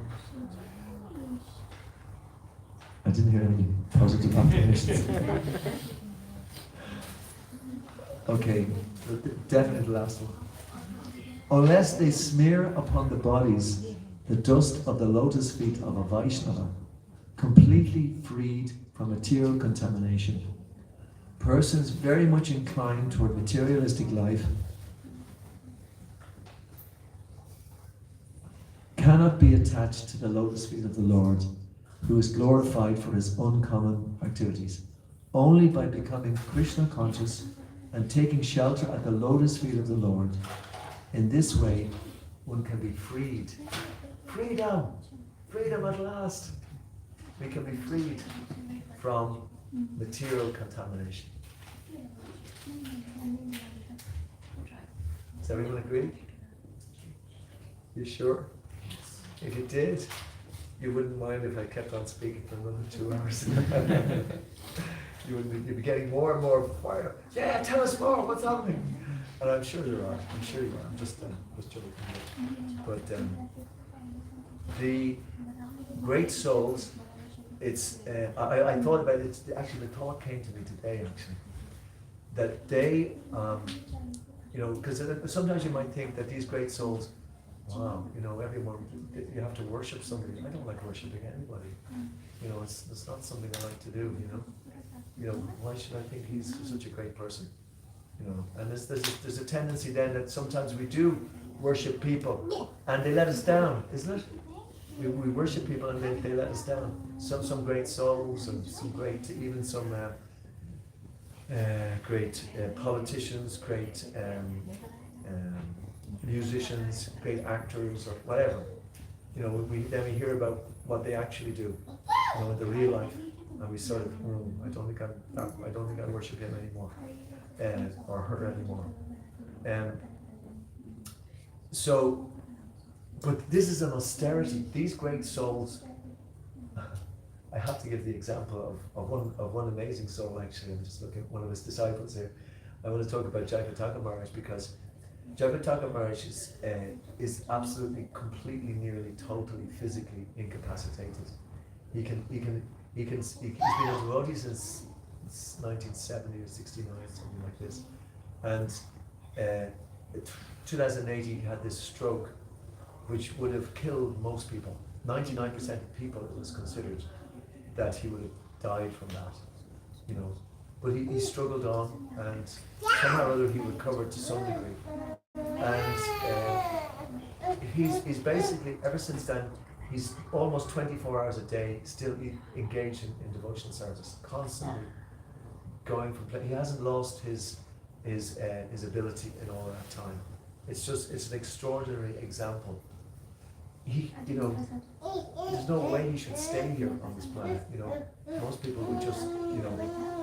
I didn't hear any positive affirmations. Okay, definitely the last one. Unless they smear upon the bodies the dust of the lotus feet of a Vaishnava, completely freed from material contamination, persons very much inclined toward materialistic life cannot be attached to the lotus feet of the Lord, who is glorified for his uncommon activities. Only by becoming Krishna conscious and taking shelter at the lotus feet of the Lord, in this way one can be freed. Freedom! Freedom at last! We can be freed from material contamination. Does everyone agree? You sure? If you did, you wouldn't mind if I kept on speaking for another 2 hours. You'd be getting more and more fired up. Yeah, tell us more, what's happening? And I'm sure there are, I'm sure you are. I'm just joking. But the great souls, it's, I thought about it, actually the thought came to me today actually, that they, because sometimes you might think that these great souls, wow, everyone, you have to worship somebody. I don't like worshiping anybody. It's not something I like to do, why should I think he's such a great person? And there's a tendency then that sometimes we do worship people and they let us down, isn't it? We worship people and they let us down. Some great souls and some great, even some great politicians, great musicians, great actors, or whatever. Then we hear about what they actually do, in the real life, and we sort of, I don't think I worship him anymore, or her anymore. But this is an austerity. These great souls. I have to give the example of one amazing soul. Actually, I'm just looking at one of his disciples here. I want to talk about Jayapataka Maharaj, because Jayapataka Maharaj is absolutely, completely, nearly, totally, physically incapacitated. He's been a devotee since 1970 or 69, something like this. And 2008 he had this stroke, which would have killed most people. 99% of people, it was considered that he would have died from that, But he struggled on, and somehow or other he recovered to some degree. And he's basically, ever since then, he's almost 24 hours a day still engaged in devotional service, constantly going from play. He hasn't lost his ability in all that time. It's an extraordinary example. There's no way he should stay here on this planet. Most people would just,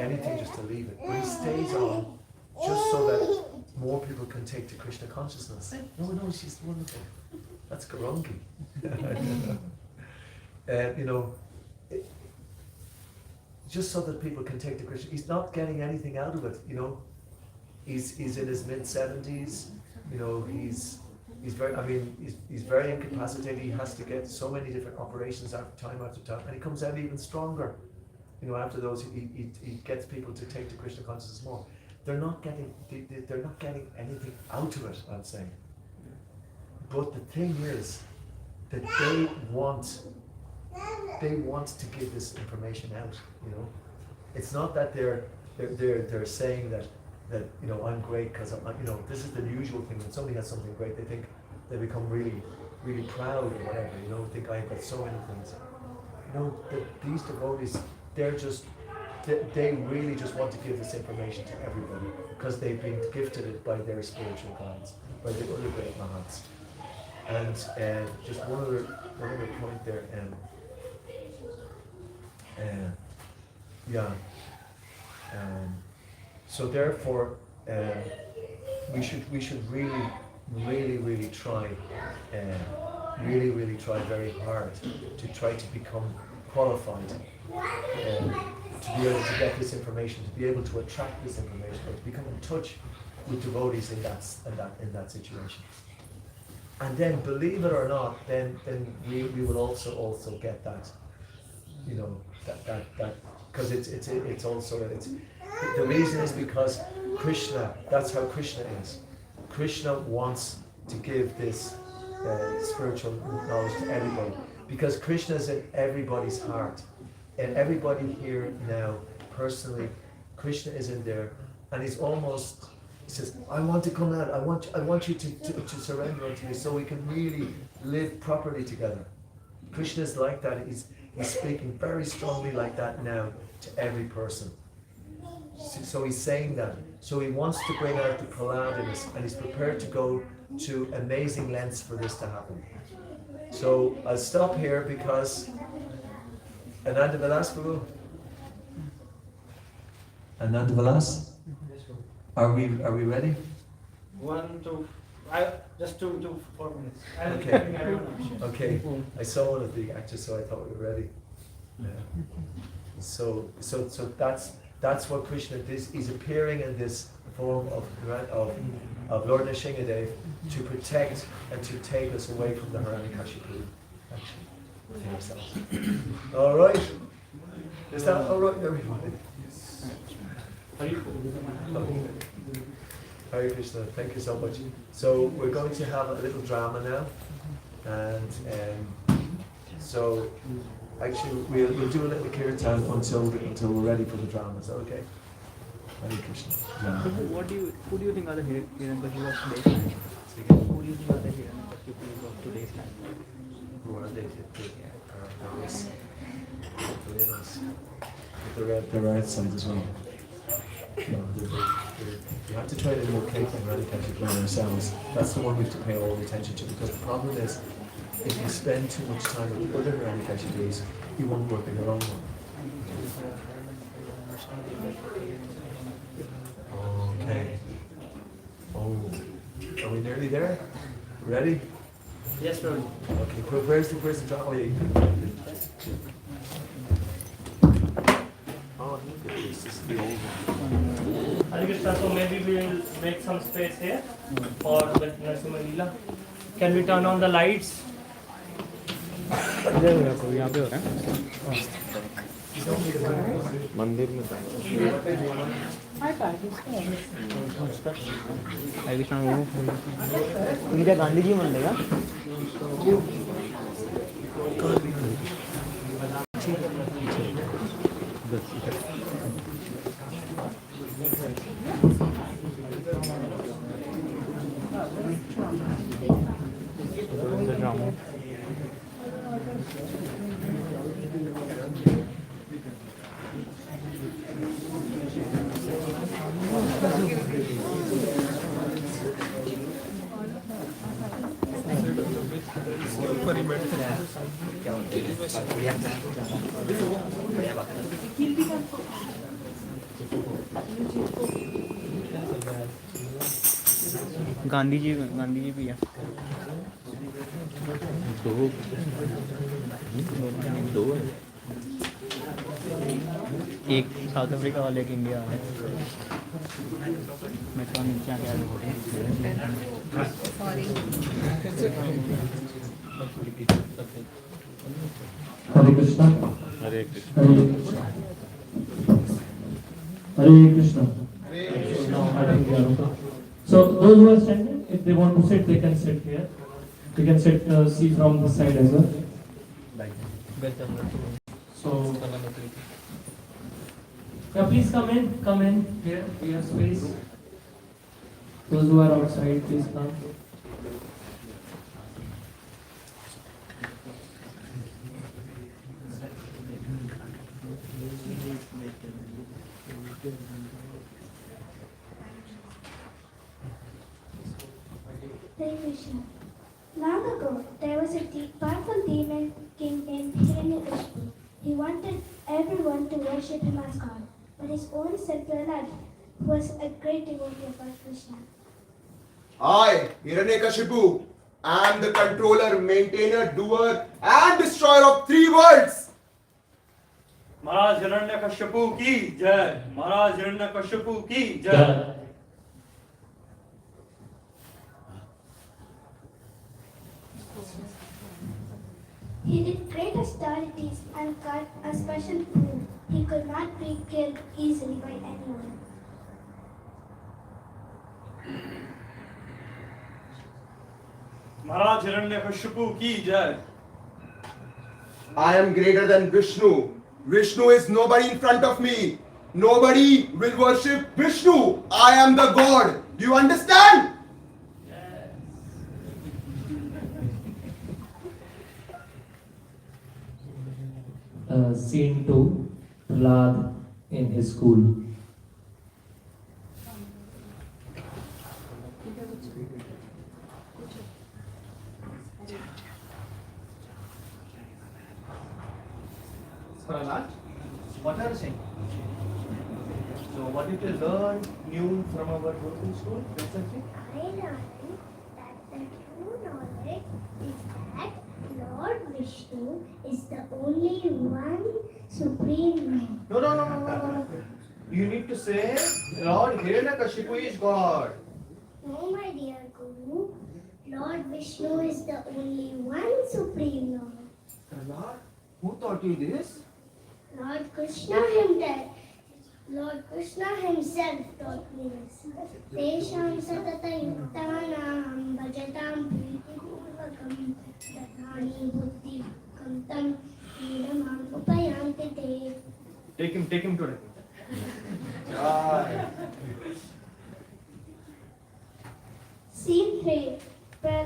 anything just to leave it. But he stays on just so that more people can take to Krishna consciousness. No, she's wonderful. That's Garungi. Just so that people can take to Krishna. He's not getting anything out of it. He's in his mid-70s. He's very incapacitated. He has to get so many different operations after time, and he comes out even stronger. After those, he gets people to take to Krishna consciousness more. They're not getting anything out of it, I'm saying. But the thing is that they want to give this information out. It's not that they're saying that I'm great because this is the usual thing. When somebody has something great, they think they become really, really proud or whatever. Think I've got so many things. These devotees, they really just want to give this information to everybody because they've been gifted it by their spiritual guides, by the other great mahats. And just one other point there. So therefore, we should really try, really try very hard to try to become qualified, to be able to get this information, to be able to attract this information, or to become in touch with devotees in that situation. And then, believe it or not, then we will also get that, that because it's also the reason is because Krishna. That's how Krishna is. Krishna wants to give this spiritual knowledge to everybody, because Krishna is in everybody's heart, and everybody here now personally Krishna is in there, and he says, I want to come out, I want you to surrender unto me so we can really live properly together. Krishna is like that. He's speaking very strongly like that now to every person. So he's saying that. So he wants to bring out the Prahlad in us, and he's prepared to go to amazing lengths for this to happen. So I'll stop here because Ananda Vilas, Prabhu? Ananda Vilas? Are we ready? 1 to just 2 to 4 minutes. Okay. I saw one of the actors, so I thought we were ready. Yeah. So that's what Krishna is. He's appearing in this form of Lord Nrsimhadev to protect and to take us away from the Hiranyakashipu himself. All right. Is that all right, everybody? Hare Krishna, thank you so much. So we're going to have a little drama now, and so actually we'll do a little kirtan until we're ready for the drama. Is that okay? Hare Krishna. Who do you think are the Hiranyakashipus of today's time? Who do you think are the Hiranyakashipus of today's time? Who are they? The right side as well. No, you have to try to locate the Hiranyakashipu ourselves. That's the one we have to pay all the attention to, because the problem is, if you spend too much time with the other Hiranyakashipus, you won't work in your own one. Okay. Oh, are we nearly there? Ready? Yes, Prabhu. Okay. Where's the drama? Oh, yeah. Oh, look at this. This is the old one. Hare Krishna, so maybe we will make some space here for the Narsimha Leela. Can we turn on the lights? यहाँ पे हो रहा है मंदिर में उनका गांधी जी मन लेगा गांधी जी भी है दो है एक साउथ अफ्रीका वाले एक इंडिया वाले मैं तो नीचे आके आगे बोल Hare Krishna. Hare Krishna Hare Krishna. Hare Krishna. So those who are standing, if they want to sit, they can sit here. They can sit, see from the side as well. So, yeah, please come in here. We have space. Those who are outside, please come. Hare Krishna. Long ago, there was a powerful demon king named Hiranyakashipu. He wanted everyone to worship him as God, but his own son Prahlad was a great devotee of Lord Krishna. I, Hiranyakashipu, am the controller, maintainer, doer, and destroyer of 3 worlds. महाराज हिरण्यकश्यपु की जय महाराज हिरण्यकश्यपु की जय He did great austerities and got a special boon. He could not be killed easily by anyone. महाराज हिरण्यकश्यपु की जय I am greater than Vishnu. Vishnu is nobody in front of me. Nobody will worship Vishnu. I am the God. Do you understand? Scene 2, Prahlad in his school. Prahlad, what are you saying? So what did you learn new from our Gurukul school recently? I learned that the true knowledge is that Lord Vishnu is the only one supreme man. No. You need to say Lord Hiranyakashipu is God. No, my dear Guru, Lord Vishnu is the only one supreme Lord. Prahlad, who taught you this? Lord Krishna himself. Lord Krishna himself taught me this. Tesham satata yuktanam bhajatam priti-purvakam tathani buddhi kantam idamam upayanti te. Take him today. Scene 3.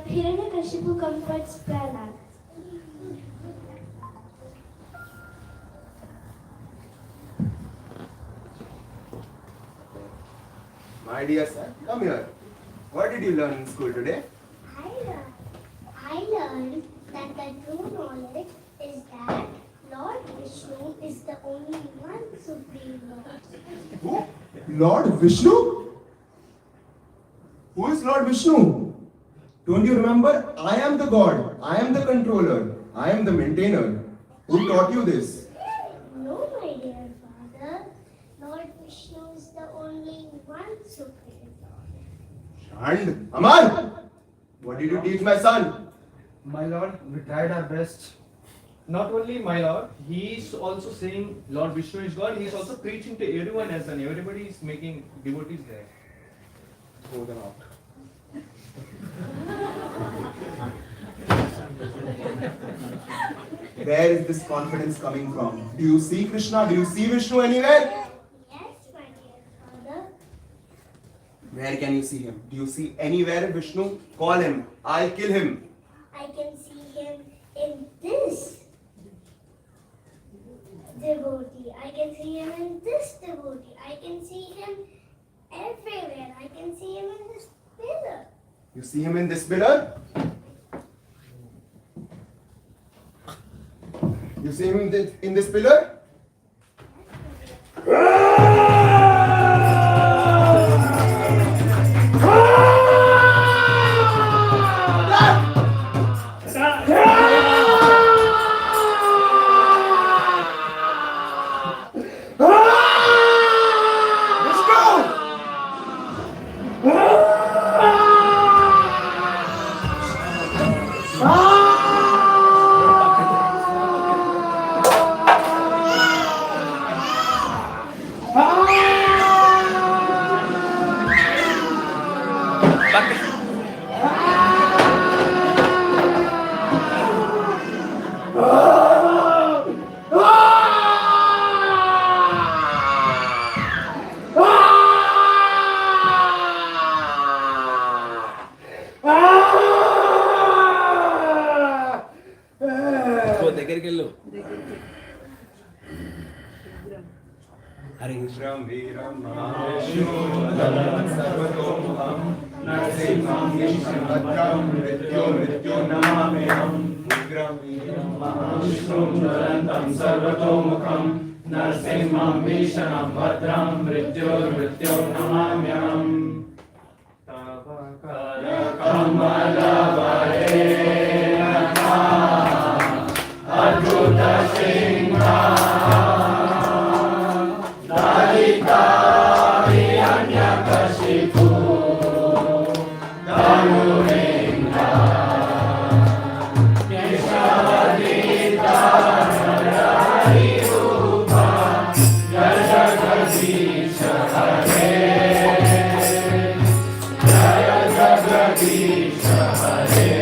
Hiranyakashipu comforts Prahlad. My dear son, come here. What did you learn in school today? I learned that the true knowledge is that Lord Vishnu is the only one supreme Lord. Who? Lord Vishnu? Who is Lord Vishnu? Don't you remember? I am the God. I am the controller. I am the maintainer. Who taught you this? No, my dear father. Lord Vishnu is the only one supreme Lord. And Amar, what did you teach my son? My Lord, we tried our best. Not only my Lord, he is also saying Lord Vishnu is God. He is also preaching to everyone else, and everybody is making devotees there. Throw them out. Where is this confidence coming from? Do you see Krishna? Do you see Vishnu anywhere? Yes, my dear father. Where can you see him? Do you see anywhere Vishnu? Call him. I'll kill him. I can see him in this devotee. I can see him in this devotee. I can see him everywhere. I can see him in this pillar. You see him in this pillar? You see him in this pillar? Hare Ram Narsimha Katha Mrityo Namamyam Narsimha Vishanam Bhadram Mrityo Namamyam Adhuta Singha Hare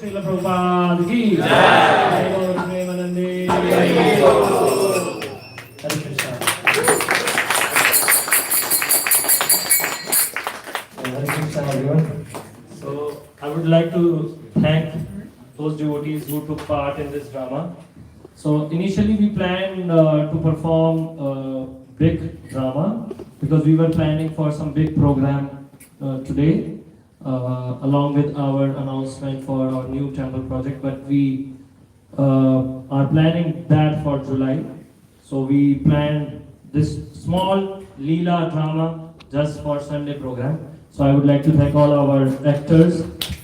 Srila Prabhupada ki Jai Gaur Premanande Hare Krishna. Hare Krishna everyone. So I would like to thank those devotees who took part in this drama. So initially we planned to perform a big drama because we were planning for some big program today along with our announcement for our new temple project, but we are planning that for July. So we planned this small Leela drama just for Sunday program. So I would like to thank all our actors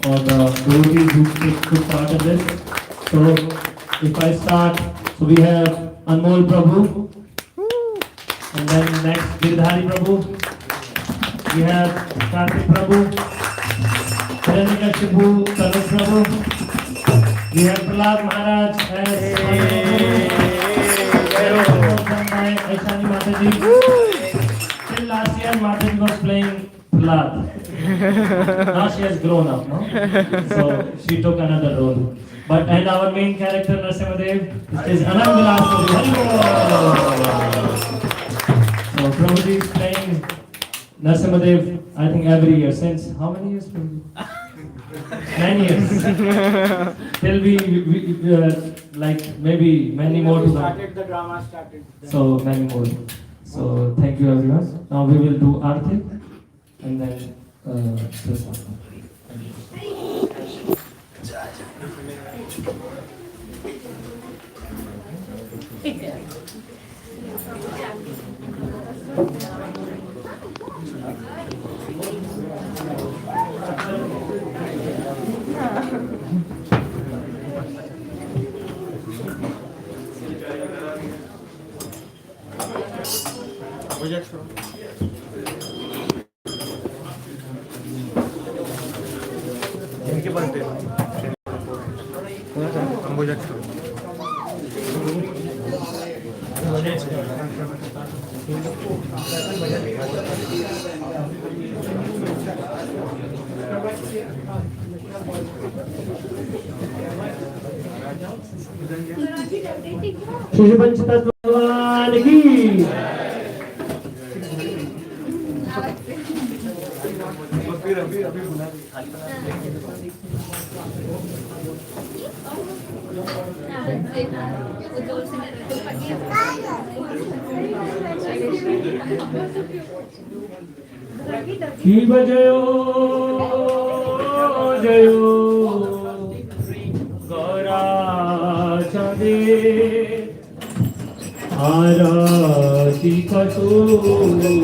or the devotees who took part in this. So if I start, so we have Anmol Prabhu, and then next Girdhari Prabhu, we have Kartik Prabhu, Hiranyakashipu Tanuj Prabhu, we have Prahlad Maharaj as Aishani Mataji. Till last year Mataji was playing Prahlad. Now she has grown up, no? So she took another role. But and our main character Narsimha Dev is Anand Vilas. So Prabhuji is playing Narsimha Dev, I think every year since how many years? 9 years. Till we like maybe many more to come. The drama started. So many more. So thank you everyone. Now we will do Aarti and then Krishna. Shri पंचतत्व भगवान की की बजयो जयो गौरा चंदे आरती कसूभा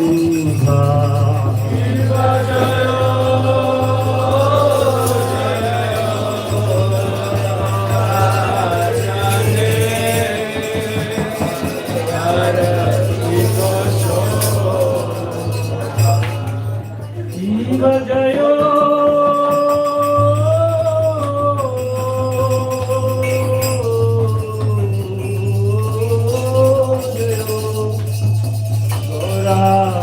Gora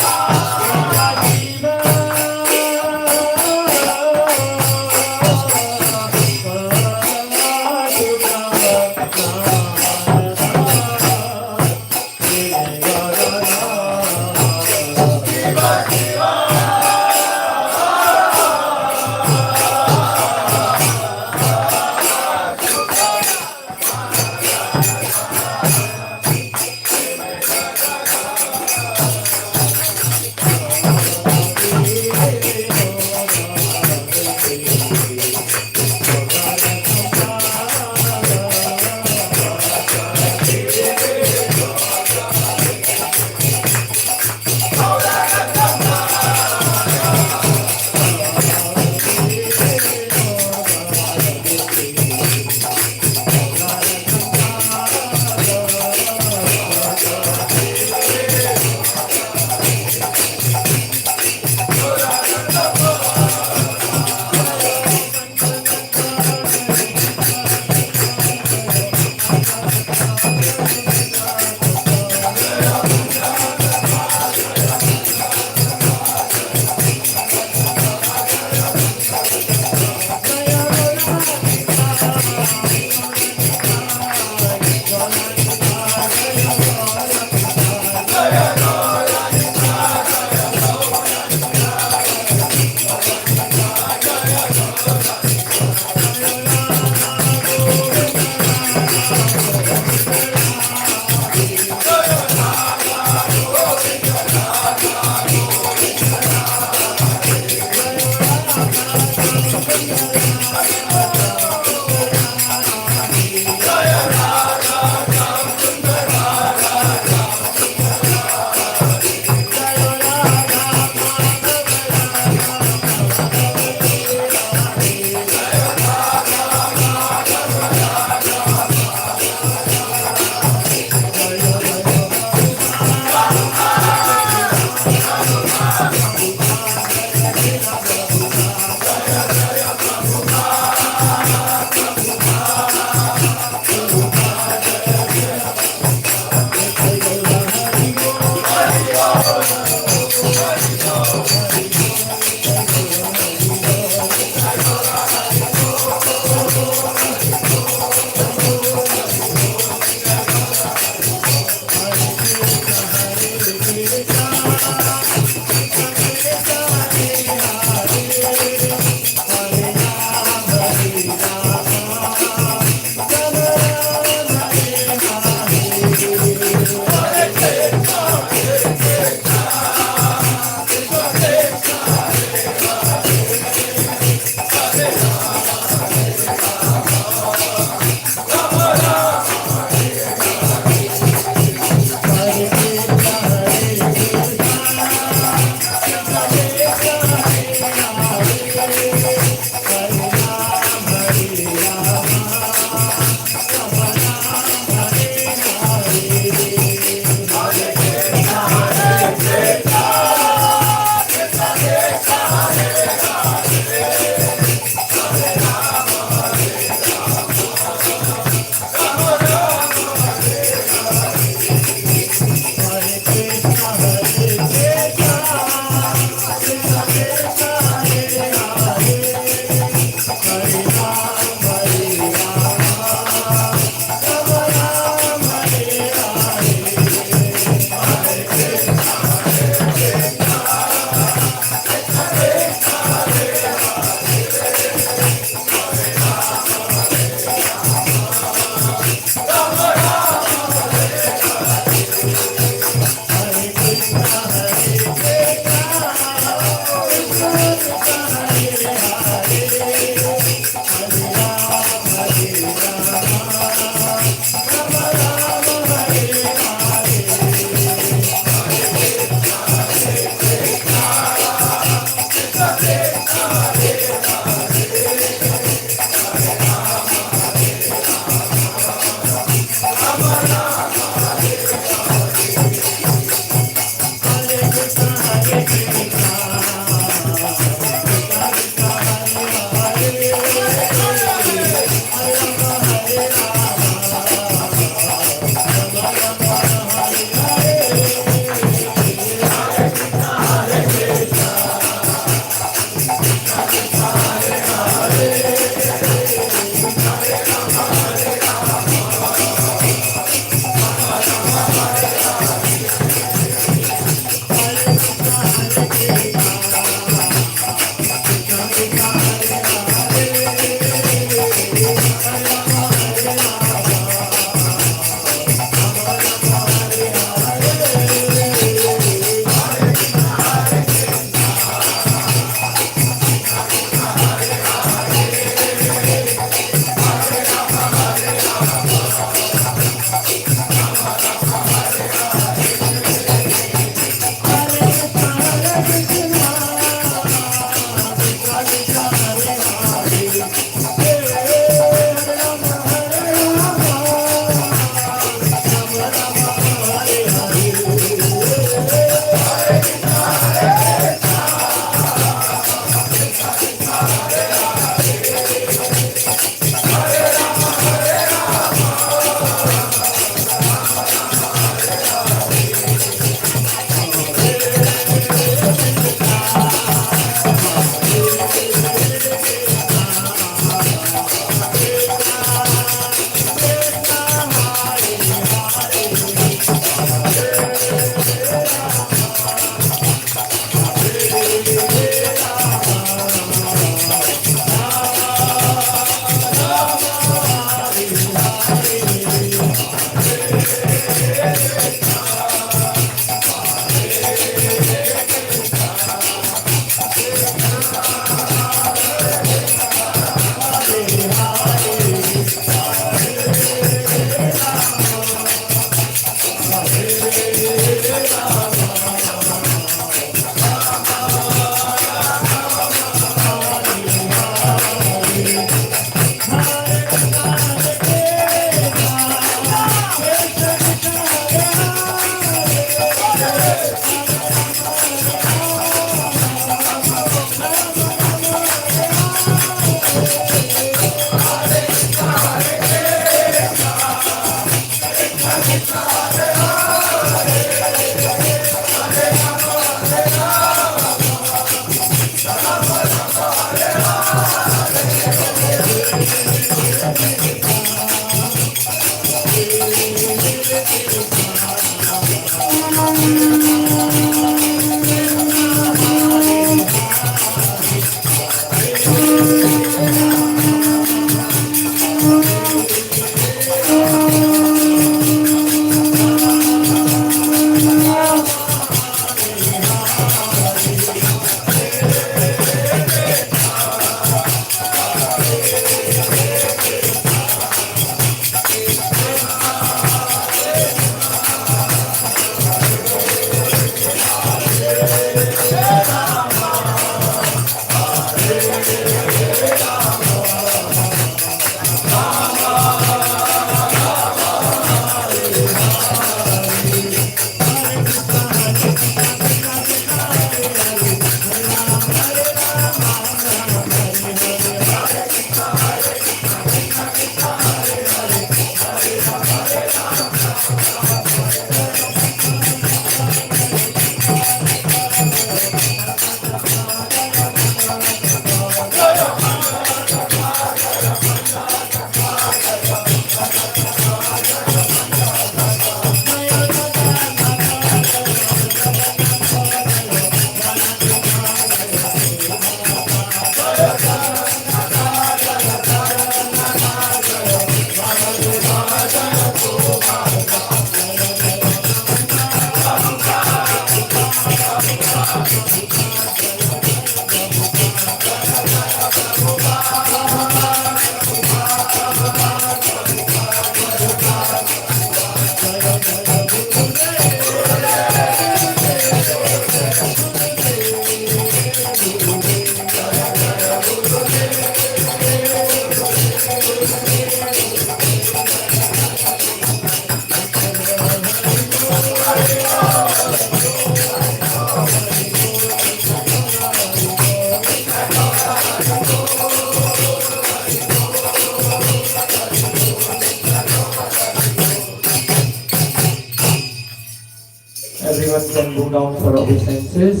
Everyone can go down for obeisances.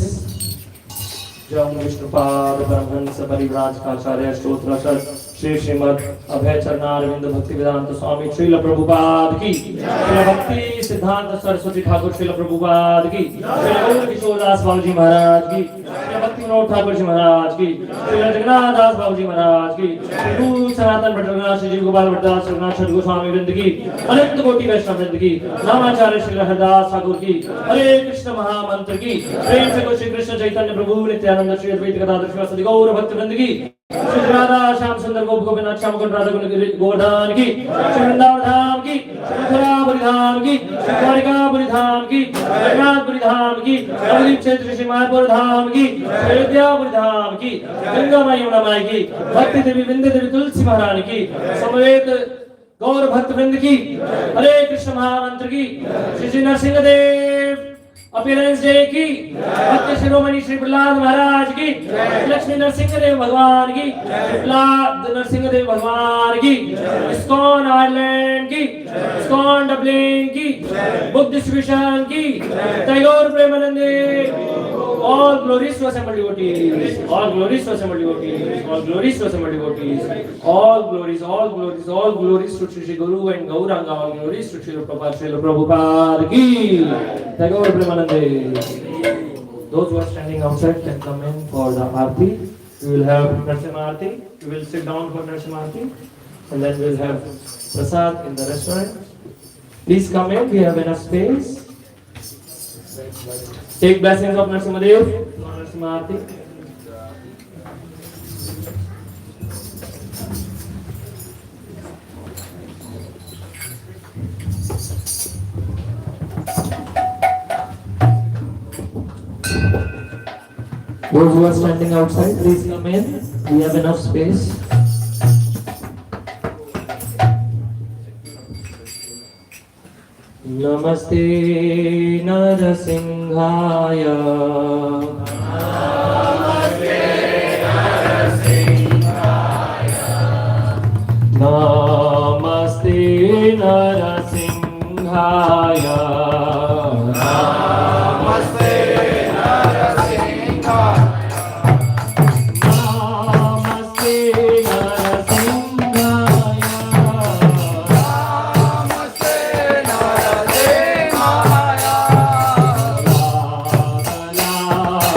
Jam Vishnupad Brahmansa Parivraj Kacharya Stotrasat Shri Srimad Abhay Charnarvind Bhakti Vedanta Swami Srila Prabhupada ki Srila Bhakti Siddhanta Saraswati Thakur Srila Prabhupada ki Srila Gaur Kishore Das Babuji Maharaj ki Srila Bhakti Vinod Thakur Ji Maharaj ki Srila Jagannath Das Babuji Maharaj ki Sri Guru Sanatan Bhattacharya Sri Jiv Gopal Bhattacharya Sri Raghunath Goswami Vrinda ki Anant Koti Vaishnava Vrinda ki Namacharya Sri Haridas Thakur ki Hare Krishna Mahamantra ki Prem se Shri Krishna Chaitanya Prabhu Nityananda Shri Advaita Gadadhar Srivasadi Gaur Bhakta Vrinda ki Shri Radha Shyam Sundar Gop Gopinath Shyam Kund Radha Gun Govardhan ki Shri Vrindavan Dham ki Shri Mathurapuri Dham ki Shri Dwarikapuri Dham ki Shri Jagannathpuri Dham ki Shri Navadvip Kshetra Shri Mayapur Dham ki Shri Vidyapuri Dham ki Ganga Mai Yamuna Mai ki Bhakti Devi Vrinda Devi Tulsi Maharani ki Samaveta Gaur Bhakta Vrinda ki Hare Krishna Mahamantra ki Shri Shri Narsimha Dev Appearance Day की भक्त शिरोमणि श्री प्रहलाद महाराज की लक्ष्मी नरसिंह देव भगवान की प्रहलाद नरसिंह देव भगवान की ISKCON Ireland की ISKCON Dublin की book distribution की Tagore Premanand all glories to assembled devotees, all glories to assembled devotees, all glories to assembled devotees, all glories to Shri Guru and Gauranga, all glories to Srila Prabhupada ki Tagore Premanande. Those who are standing outside can come in for the Aarti. We will have Narsimha Aarti. We will sit down for Narsimha Aarti, and then we will have Prasad in the restaurant. Please come in, we have enough space. Take blessings of Narsimha Dev, Narsimha Aarti. Those who are standing outside, please come in. We have enough space. Namaste Narasimhaya. Namaste Narasimhaya. Narasimhaya. Namaste Narasimhaya. Namaste Narasimhaya. Namaste Narasimhaya.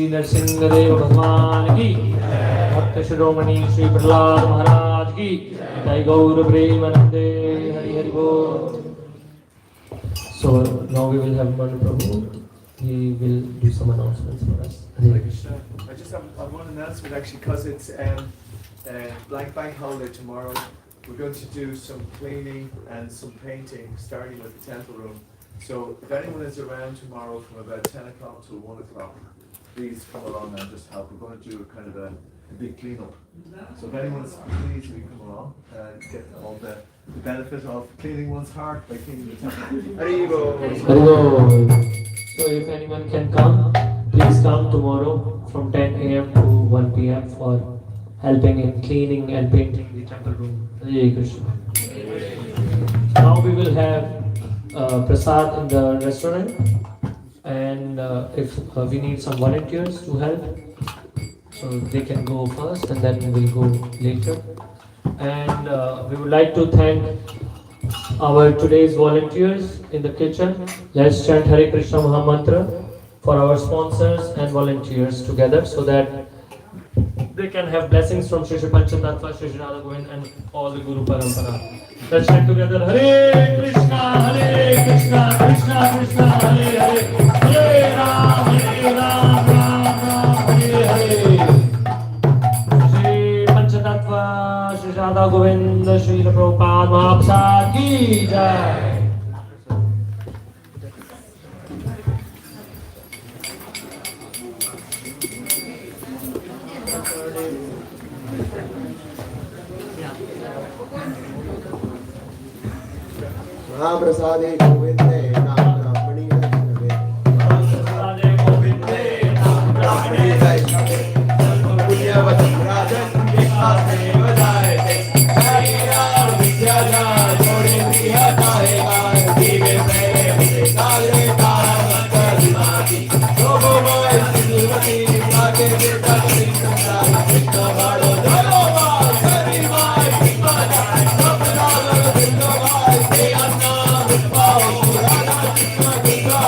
Narsimha Bhagwan ki, Bhakta Shiromani Shri Prahlad Maharaj ki, Jai Gaur Premanande, Hari Hari Bol. So now we will have Manu Prabhu. He will do some announcements for us. Hare Krishna. I just have one announcement actually, because it's Black Bank holiday tomorrow. We're going to do some cleaning and some painting, starting with the temple room. So if anyone is around tomorrow from about 10 o'clock to 1 o'clock, please come along and just help. We're going to do kind of a big cleanup. So if anyone's please, we come along and get all the benefit of cleaning one's heart by cleaning the temple. Haribo. So if anyone can come, please come tomorrow from 10 a.m. to 1 p.m. for helping in cleaning and painting the temple room. Hare Krishna. Now we will have prasad in the restaurant, and if we need some volunteers to help, so they can go first and then we will go later. And we would like to thank our today's volunteers in the kitchen. Let's chant Hare Krishna Maha Mantra for our sponsors and volunteers together, so that they can have blessings from Shri Panchatattva, Shri Radha Govind, and all the Guru Parampara. Let's chant together Hare Krishna, Krishna Krishna, Hare Hare, Hare Ram, Ram Ram, Hare Hare. Shri Panchatattva, Shri Radha Govind, Shri Prabhupada Mahaprasad ki jai. Mahaprasade Govinde Nam Brahmani Vaishnave. Mahaprasade Govinde Nam Brahmani Vaishnave. Punyavati Rajan Vishwas Deva Jayate. Jaya Vidya Jodi Priya Jayega. Dive Preme Vide Kale Kara Makkar Dimati. Logo Moy Sindhuvati Vake Vita Krishna Krishna Vado Jalo Vai Sari Vai Krishna Jai. Sapnagara Dinno Vai Hey Anna Vipao Radha Krishna Krishna